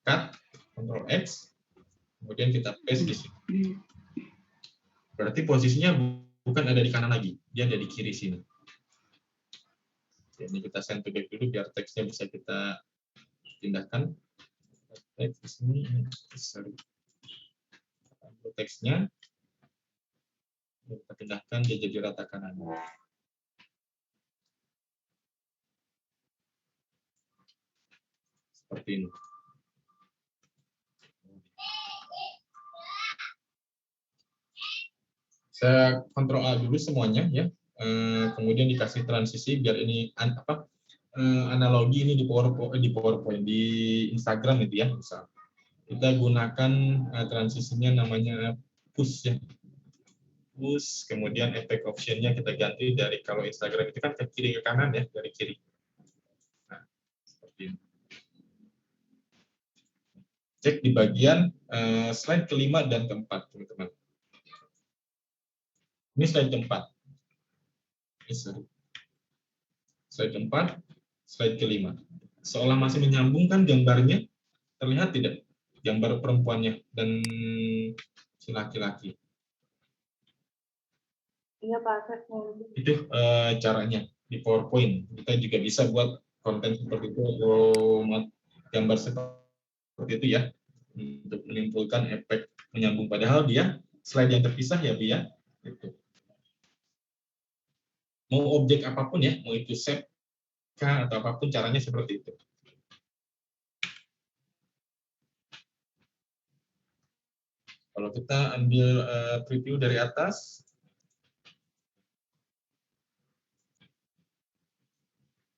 cut, Ctrl X, kemudian kita paste di sini. Berarti posisinya bukan ada di kanan lagi, dia ada di kiri sini. Ini kita send to back dulu biar teksnya bisa kita pindahkan. Teks di sini, sorry. Teksnya kita pindahkan, dia jadi rata kanan. Seperti ini. Saya Ctrl A dulu semuanya ya. Kemudian dikasih transisi biar ini analogi ini di PowerPoint di Instagram itu ya, misal. Kita gunakan transisinya namanya push ya. Push, kemudian efek optionnya kita ganti dari, kalau Instagram itu kan ke kiri ke kanan ya, dari kiri. Nah, seperti ini. Cek di bagian slide kelima dan keempat, teman-teman. Ini slide keempat. Slide keempat, slide kelima. Seolah masih menyambungkan gambarnya, terlihat tidak? Gambar perempuannya dan si laki-laki. Iya Pak. Itu caranya di PowerPoint. Kita juga bisa buat konten seperti itu, gambar seperti itu ya, untuk menimbulkan efek menyambung. Padahal dia slide yang terpisah ya, Bia. Gitu. Mau objek apapun ya, mau itu shape atau apapun, caranya seperti itu. Kalau kita ambil preview dari atas,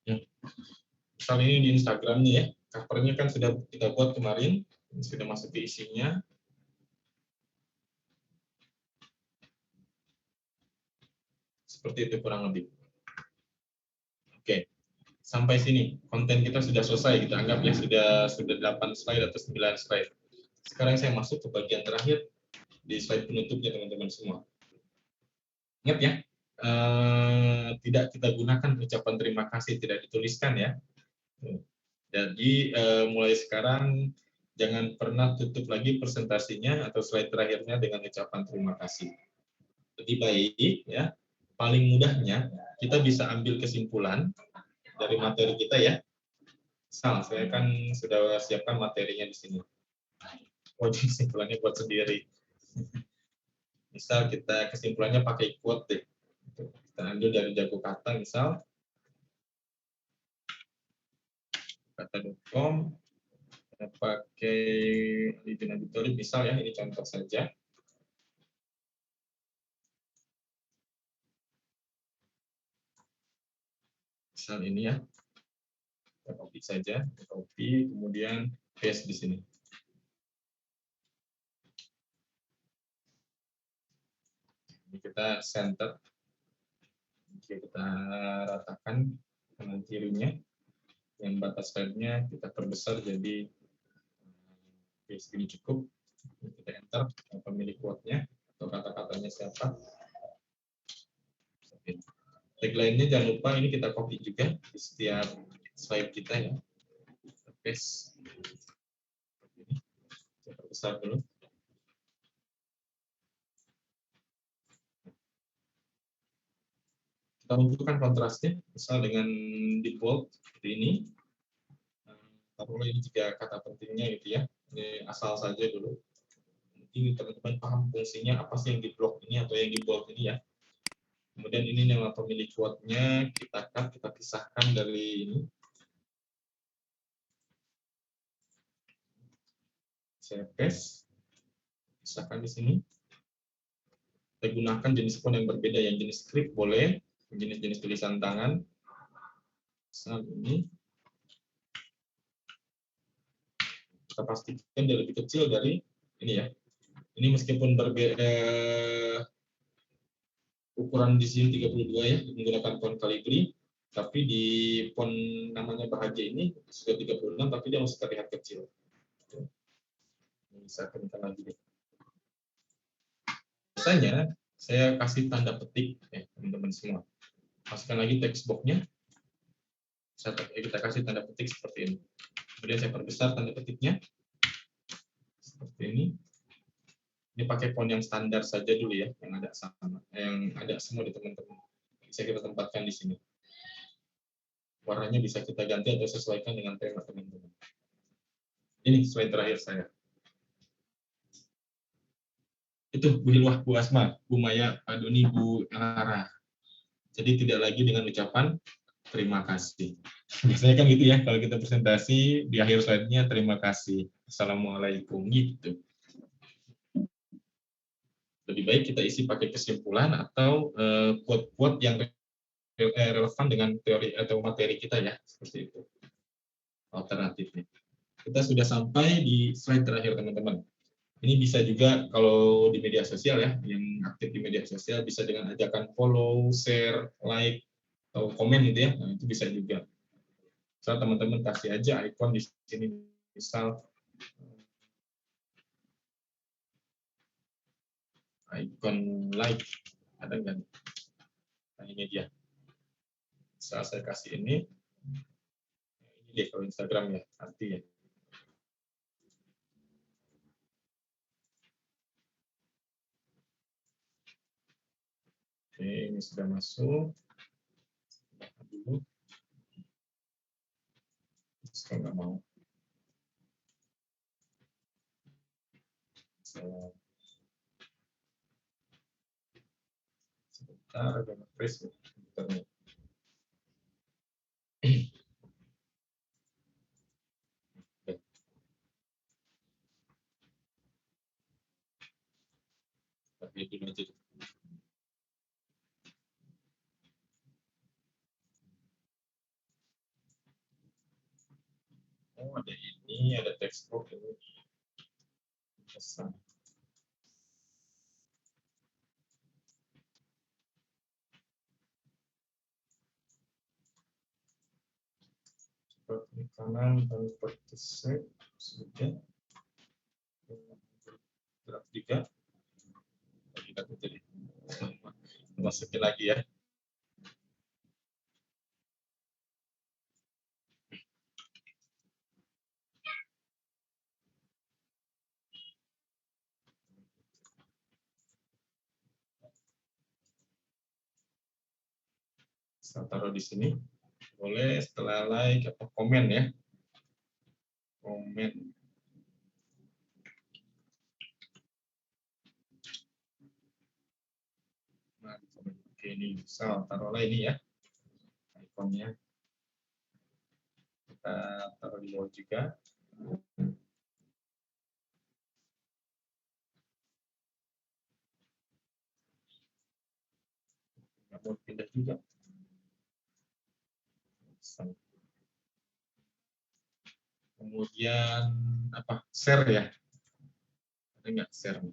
ya. Misalnya ini di Instagramnya ya, covernya kan sudah kita buat kemarin, sudah masuk ke isinya. Seperti itu kurang lebih. Oke, sampai sini konten kita sudah selesai. Kita anggap ya sudah 8 slide atau 9 slide. Sekarang saya masuk ke bagian terakhir di slide penutupnya, teman-teman semua. Ingat ya, tidak kita gunakan ucapan terima kasih, tidak dituliskan ya. Jadi mulai sekarang jangan pernah tutup lagi presentasinya atau slide terakhirnya dengan ucapan terima kasih. Lebih baik ya, paling mudahnya kita bisa ambil kesimpulan dari materi kita ya. Misal saya kan sudah siapkan materinya di sini. Oh, kesimpulannya buat sendiri. Misal kita kesimpulannya pakai quote deh. Kita ambil dari Jago Kata, misal kata.com, kita pakai Living Auditorium, misal ya, ini contoh saja. Misal ini ya, kita copy saja, copy, kemudian paste di sini. Ini kita center, kita ratakan kanan kirinya, yang batas slide-nya kita perbesar jadi segini cukup. Kita enter pemilik quote-nya atau kata-katanya siapa. Tagline-nya jangan lupa ini kita copy juga di setiap slide kita ya. Paste. Kita perbesar dulu. Kita munculkan kontrasnya, misal dengan default seperti ini. Taruhlah ini juga kata pentingnya gitu ya. Ini asal saja dulu. Ini teman-teman paham fungsinya apa sih yang di block ini atau yang di bold ini ya. Kemudian ini nama pemilik quote-nya kita cut, kita pisahkan dari ini. Saya paste, pisahkan di sini. Kita gunakan jenis font yang berbeda, yang jenis script boleh, jenis-jenis tulisan tangan. Misal ini. Kita pastikan dia lebih kecil dari ini ya. Ini meskipun berbeda ukuran di sini 32 ya, menggunakan font Calibri, tapi di font namanya Bahagia ini sudah 36, tapi dia masih terlihat kecil. Ini saya kenakan lagi deh. Biasanya saya kasih tanda petik ya teman-teman semua. Masukkan lagi text box-nya. Kita kasih tanda petik seperti ini. Kemudian saya perbesar tanda petiknya seperti ini. Ini pakai font yang standar saja dulu ya, yang ada sama, yang ada semua di teman-teman. Bisa kita tempatkan di sini. Warnanya bisa kita ganti atau sesuaikan dengan tema teman-teman. Ini slide terakhir saya. Itu Bu Hilwah, Bu Asma, Bu Maya, Pak Doni, Bu Lara. Jadi tidak lagi dengan ucapan terima kasih. Biasanya kan gitu ya, kalau kita presentasi di akhir slide-nya terima kasih, assalamualaikum gitu. Lebih baik kita isi pakai kesimpulan atau quote-quote yang relevan dengan teori atau materi kita ya, seperti itu. Alternatifnya. Kita sudah sampai di slide terakhir teman-teman. Ini bisa juga kalau di media sosial ya, yang aktif di media sosial bisa dengan ajakan follow, share, like, atau komen gitu ya, nah, itu bisa juga. Misal teman-teman kasih aja icon di sini, misal icon like, ada nggak? Nah ini dia. Misal saya kasih ini deh kalau Instagram ya, nanti ya. Oke, ini sudah masuk. Dulu. Saya nggak mau. Saya sebentar ada nge-freeze komputernya. Tapi dulu aja. Oh, ada ini, ada text box ini. Pesan. Klik kanan dan participate sudah. Draft 3. Kita jadi masukin lagi ya. Saya taruh di sini. Boleh setelah like atau komen ya. komen. Nah, oke, ini misal taruhlah ini ya ikonnya, kita taruh di bawah juga. Nggak mau pindah juga. Kemudian apa, share ya, ada nggak share?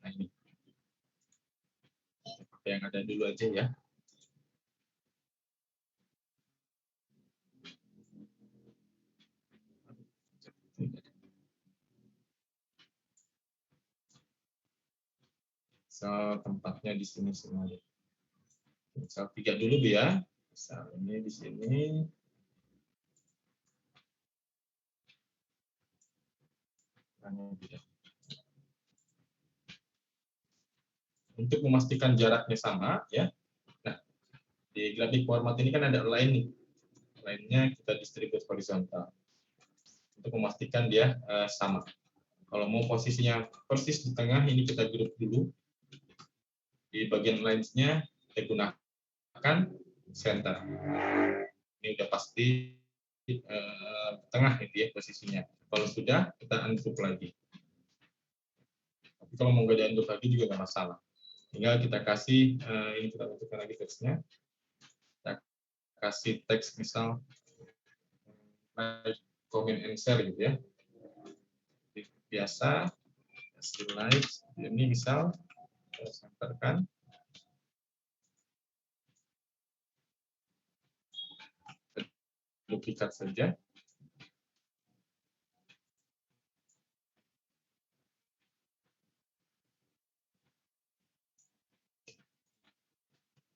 Nah ini pakai yang ada dulu aja ya. So, tempatnya di sini semuanya. Misal 3 dulu Bu ya. Misal ini di sini. Untuk memastikan jaraknya sama ya. Nah, di grafik format ini kan ada align nih. Align-nya kita distribute horizontal. Untuk memastikan dia sama. Kalau mau posisinya persis di tengah, ini kita grup dulu. Di bagian lines-nya kita gunakan center. Ini udah pasti tengah itu ya posisinya. Kalau sudah, kita ungroup lagi. Tapi kalau mau nggak di-ungroup lagi juga nggak masalah. Tinggal kita kasih, ini kita bentukkan lagi teksnya. Kita kasih teks misal like, comment, and share gitu ya. Biasa, kasih like, ini misal, kita senterkan. Duplikat saja.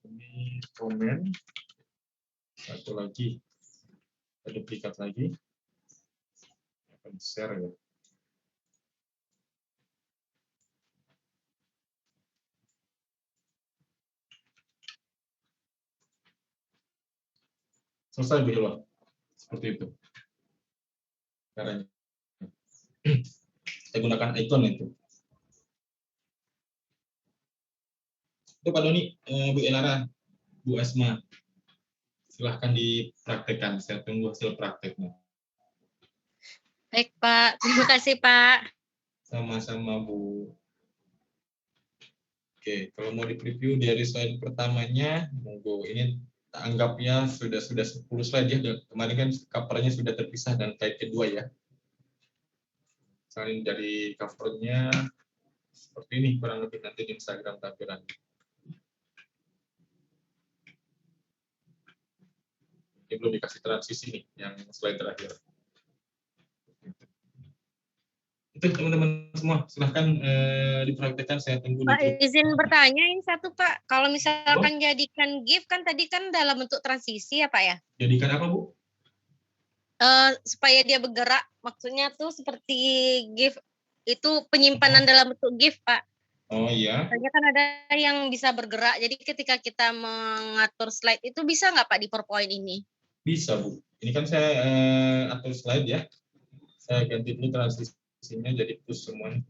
Ini komen. Satu lagi. Kita duplikat lagi. Akan share ya. Selesai Bu Hilwa. Seperti itu caranya. Saya gunakan icon itu. Itu Pak Doni, Bu Elara, Bu Asma, silahkan dipraktekkan. Saya tunggu hasil prakteknya. Baik Pak, terima kasih Pak. Sama-sama Bu. Oke, kalau mau di preview dari slide pertamanya, monggo. Ini anggapnya sudah 10 slide ya. Kemarin kan covernya sudah terpisah dan slide kedua ya. Misalnya dari covernya seperti ini kurang lebih nanti di Instagram tampilannya. Ini belum dikasih transisi nih, yang slide terakhir. Itu teman-teman semua, silahkan dipraktekkan, saya tunggu Pak, di grup. izin bertanya ini satu Pak, kalau misalkan jadikan GIF kan tadi kan dalam bentuk transisi ya Pak ya? Jadikan apa Bu? Supaya dia bergerak, maksudnya tuh seperti GIF itu penyimpanan dalam bentuk GIF Pak. Oh iya. Soalnya kan ada yang bisa bergerak, jadi ketika kita mengatur slide itu bisa nggak Pak di PowerPoint ini? Bisa Bu. Ini kan saya atur slide ya. Saya ganti dulu transisinya jadi push semuanya.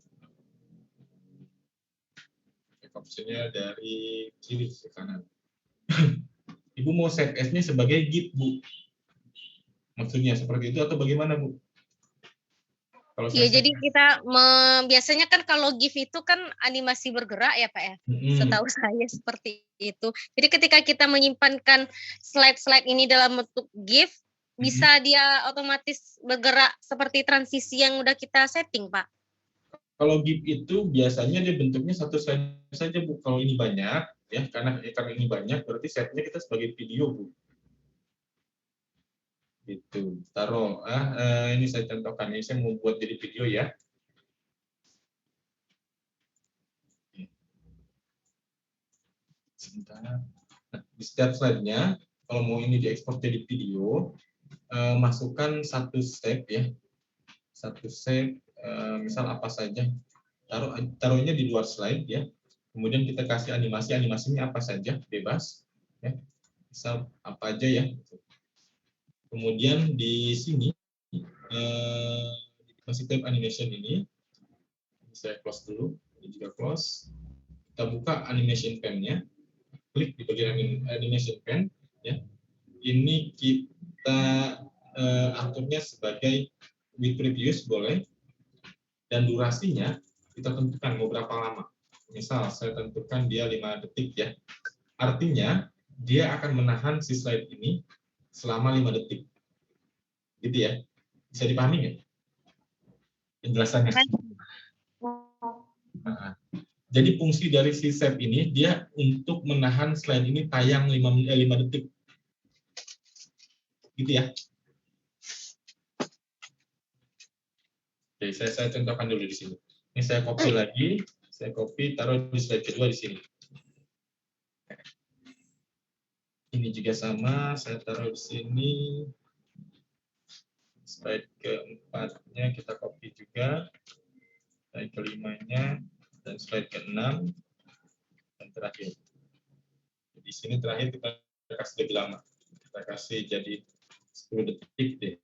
Opsinya dari kiri ke kanan. Ibu mau set S-nya sebagai GIF Bu. Maksudnya seperti itu atau bagaimana Bu? Kalau Iya, jadi kita biasanya kan kalau GIF itu kan animasi bergerak ya Pak ya. Setahu saya seperti itu. Jadi ketika kita menyimpankan slide-slide ini dalam bentuk GIF, bisa dia otomatis bergerak seperti transisi yang udah kita setting Pak. Kalau GIF itu biasanya dia bentuknya satu slide saja Bu. Kalau ini banyak ya, karena ini banyak berarti setnya kita sebagai video Bu. Gitu. Taruh ini saya contohkan, ini saya mau buat jadi video ya. Sebentar. Nah, di setiap slide-nya kalau mau ini diekspor jadi video, masukkan satu save ya. Satu save misal apa saja. Taruhnya di luar slide ya. Kemudian kita kasih animasinya apa saja, bebas ya. Misal apa aja ya. Kemudian di sini masih tab animation ini saya close dulu. Ini juga close. Kita buka animation pen-nya. Klik di bagian animation pen. Ya. Ini kita aturnya sebagai with previous boleh. Dan durasinya kita tentukan mau berapa lama. Misal saya tentukan dia 5 detik ya. Artinya dia akan menahan si slide ini selama 5 detik. Gitu ya. Bisa dipahami nggak? Penjelasannya. Nah, jadi fungsi dari si save ini dia untuk menahan slide ini tayang 5 detik. Gitu ya. Oke, saya contohkan dulu di sini. Ini saya copy lagi, saya copy taruh di slide kedua di sini. Ini juga sama, saya taruh di sini. Slide keempatnya kita copy juga. Slide kelimanya dan slide ke-6 dan terakhir. Di sini terakhir kita kasih lebih lama. Kita kasih jadi 10 detik deh.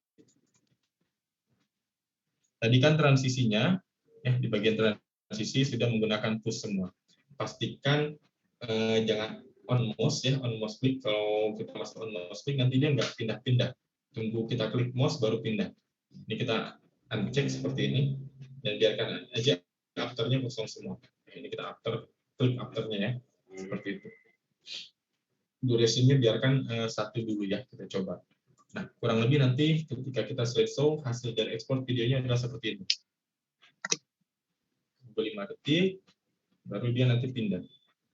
Tadi kan transisinya ya di bagian transisi sudah menggunakan push semua. Pastikan jangan on mouse ya, on mouse click. Kalau kita masuk on mouse click nanti dia nggak pindah-pindah. Tunggu kita klik mouse baru pindah. Ini kita uncheck seperti ini dan biarkan aja afternya kosong semua. Ini kita klik afternya ya, seperti itu. Durasinya biarkan 1 dulu ya, kita coba. Nah, kurang lebih nanti ketika kita slideshow, hasil dari ekspor videonya adalah seperti ini. 5 detik, baru dia nanti pindah.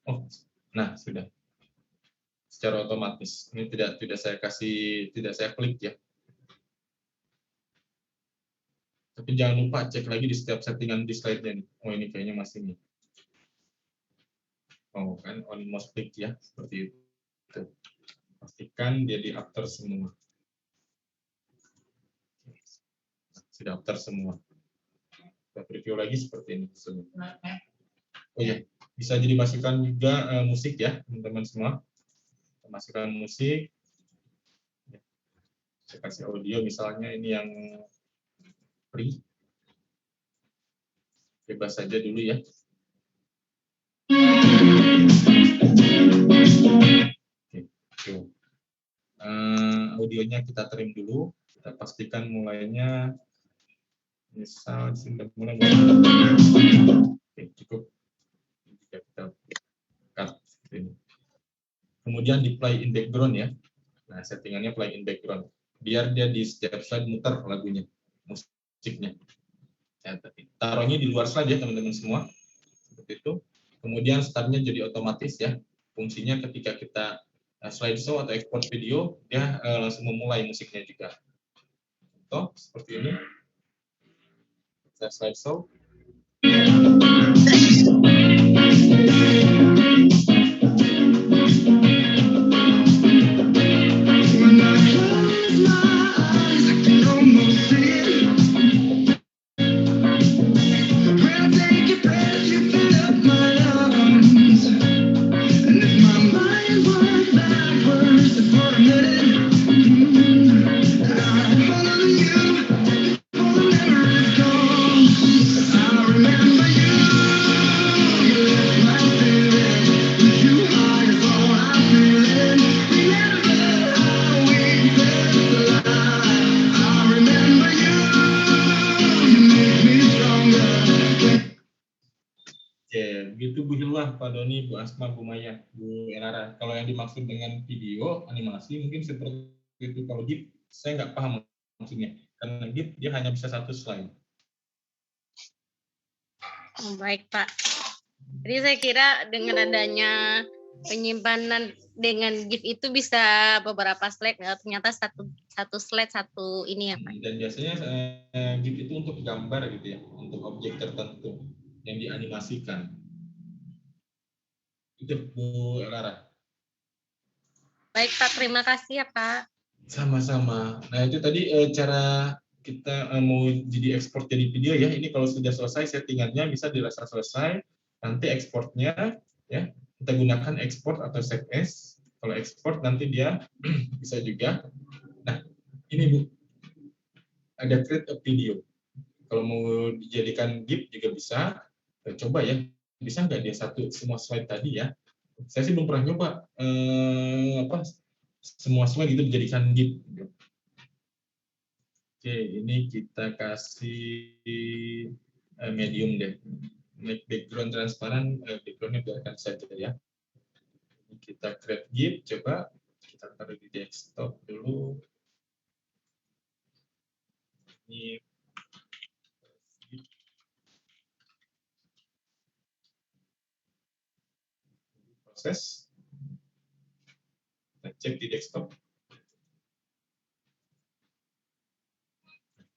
Oh, nah sudah. Secara otomatis. Ini tidak saya klik ya. Tapi jangan lupa cek lagi di setiap settingan di slide-nya nih. Oh, ini kayaknya masih nih. Oh, kan on mouse click ya, seperti itu. Pastikan dia di after semua. Sudah after semua. Kita preview lagi seperti ini. Oh ya, bisa jadi masukkan juga musik ya, teman-teman semua. Kita masukkan musik. Saya kasih audio misalnya ini yang free. Bebas saja dulu ya. Oke, audionya kita trim dulu. Kita pastikan mulainya. Misal sudah mulai. Oke, cukup. Jika kita cut ini. Kemudian di play in background ya. Nah, settingannya play in background. Biar dia di setiap slide muter lagunya, musiknya. Taruhnya di luar slide ya teman-teman semua. Seperti itu. Kemudian startnya jadi otomatis ya. Fungsinya ketika kita slideshow atau export video, dia langsung memulai musiknya juga. Contoh seperti ini. Saya slideshow. Pak Doni, Bu Asma, Bu Maya, Bu Erara. Kalau yang dimaksud dengan video animasi mungkin seperti itu. Kalau GIF saya nggak paham maksudnya. Karena GIF dia hanya bisa 1 slide. Oh, baik Pak. Jadi saya kira dengan adanya penyimpanan dengan GIF itu bisa beberapa slide. Ternyata satu slide satu ini ya Pak. Dan biasanya GIF itu untuk gambar gitu ya, untuk objek tertentu yang dianimasikan. Itu Bu Lara. Baik Pak, terima kasih ya Pak. Sama-sama. Nah itu tadi cara kita mau jadi ekspor jadi video ya. Ini kalau sudah selesai settingannya bisa dirasa selesai. Nanti ekspornya ya kita gunakan export atau save as. Kalau export nanti dia bisa juga. Nah ini Bu, ada create a video. Kalau mau dijadikan GIF juga bisa. Coba ya, bisa nggak dia satu semua slide tadi ya? Saya sih belum pernah nyoba semua slide itu dijadikan GIF. Oke, ini kita kasih medium deh. Make background transparan, backgroundnya biarkan saja ya. Kita create GIF, coba kita taruh di desktop dulu. Ini proses. Kita cek di desktop.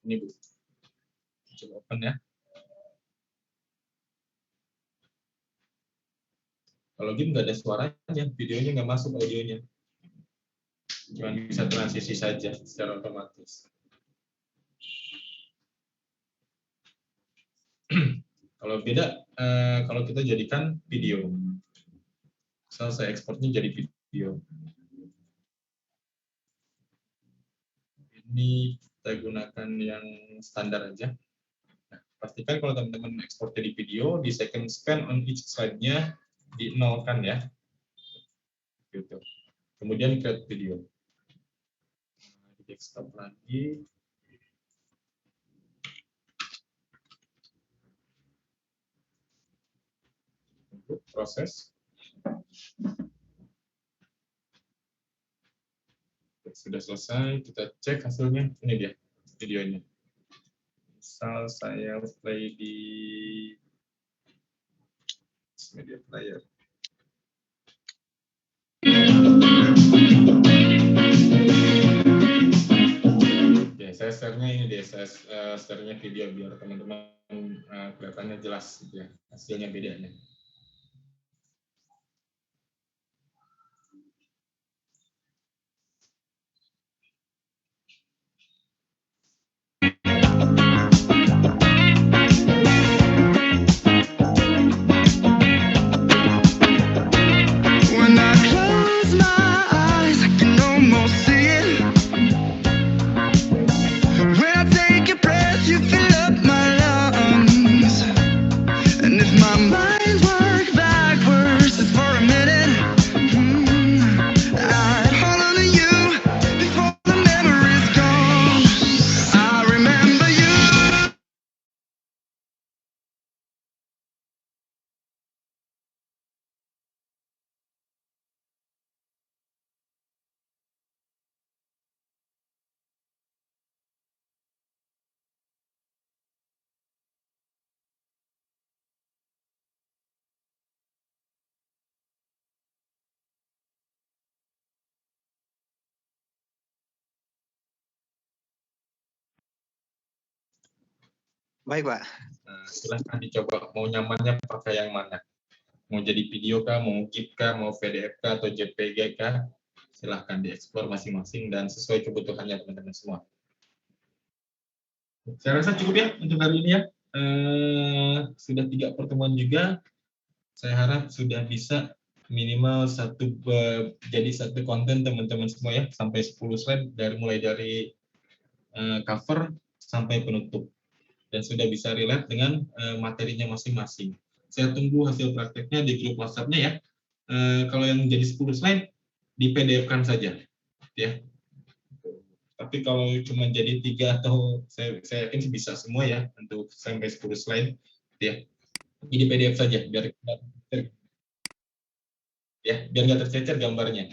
Ini Bu. Coba open ya. Kalau GIF nggak ada suaranya, videonya nggak masuk audionya. Cuma bisa transisi saja secara otomatis. Kalau beda, kalau kita jadikan video. Misal saya ekspornya jadi video. Ini kita gunakan yang standar aja. Nah, pastikan kalau teman-teman ekspor jadi video, di second scan on each slide-nya di-nolkan ya. Gitu. Kemudian create video. Di desktop lagi. Proses. Sudah selesai, kita cek hasilnya. Ini dia videonya. Misal saya play di media player. Oke, saya share-nya ini deh, saya share-nya video biar teman-teman kelihatannya jelas ya, hasilnya bedanya. Baik, Pak. Nah, silahkan dicoba mau nyamannya pakai yang mana. Mau jadi video kah, mau GIF kah, mau PDF kah, atau JPG kah, silahkan dieksplor masing-masing dan sesuai kebutuhannya teman-teman semua. Saya rasa cukup ya untuk hari ini ya. Sudah 3 pertemuan juga. Saya harap sudah bisa minimal jadi satu konten teman-teman semua ya, sampai 10 slide mulai dari cover sampai penutup. Dan sudah bisa relate dengan materinya masing-masing. Saya tunggu hasil prakteknya di grup WhatsApp-nya ya. Kalau yang jadi 10 slide, di PDF-kan saja. Ya. Tapi kalau cuma jadi 3 atau saya yakin sih bisa semua ya, untuk sampai 10 slide. Ya. Jadi PDF saja, biar nggak tercecer gambarnya.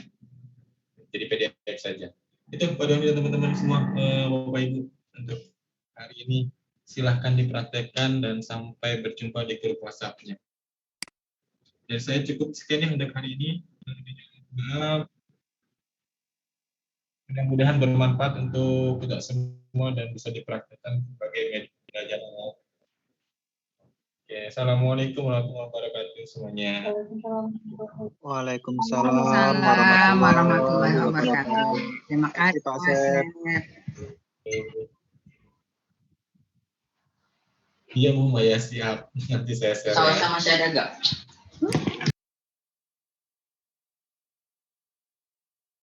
Jadi PDF saja. Itu pada teman-teman semua, Bapak Ibu, untuk hari ini. Silahkan dipraktekkan dan sampai berjumpa di grup WhatsApp-nya. Dan saya cukup sekian ya untuk hari ini. Mudah-mudahan bermanfaat untuk kita semua dan bisa dipraktekkan sebagai media belajar. Oke, assalamualaikum warahmatullahi wabarakatuh semuanya. Waalaikumsalam warahmatullahi wabarakatuh. Terima kasih Pak Asep. Iya Bu Maya, siap. Nanti saya share. Sama-sama saya ada nggak?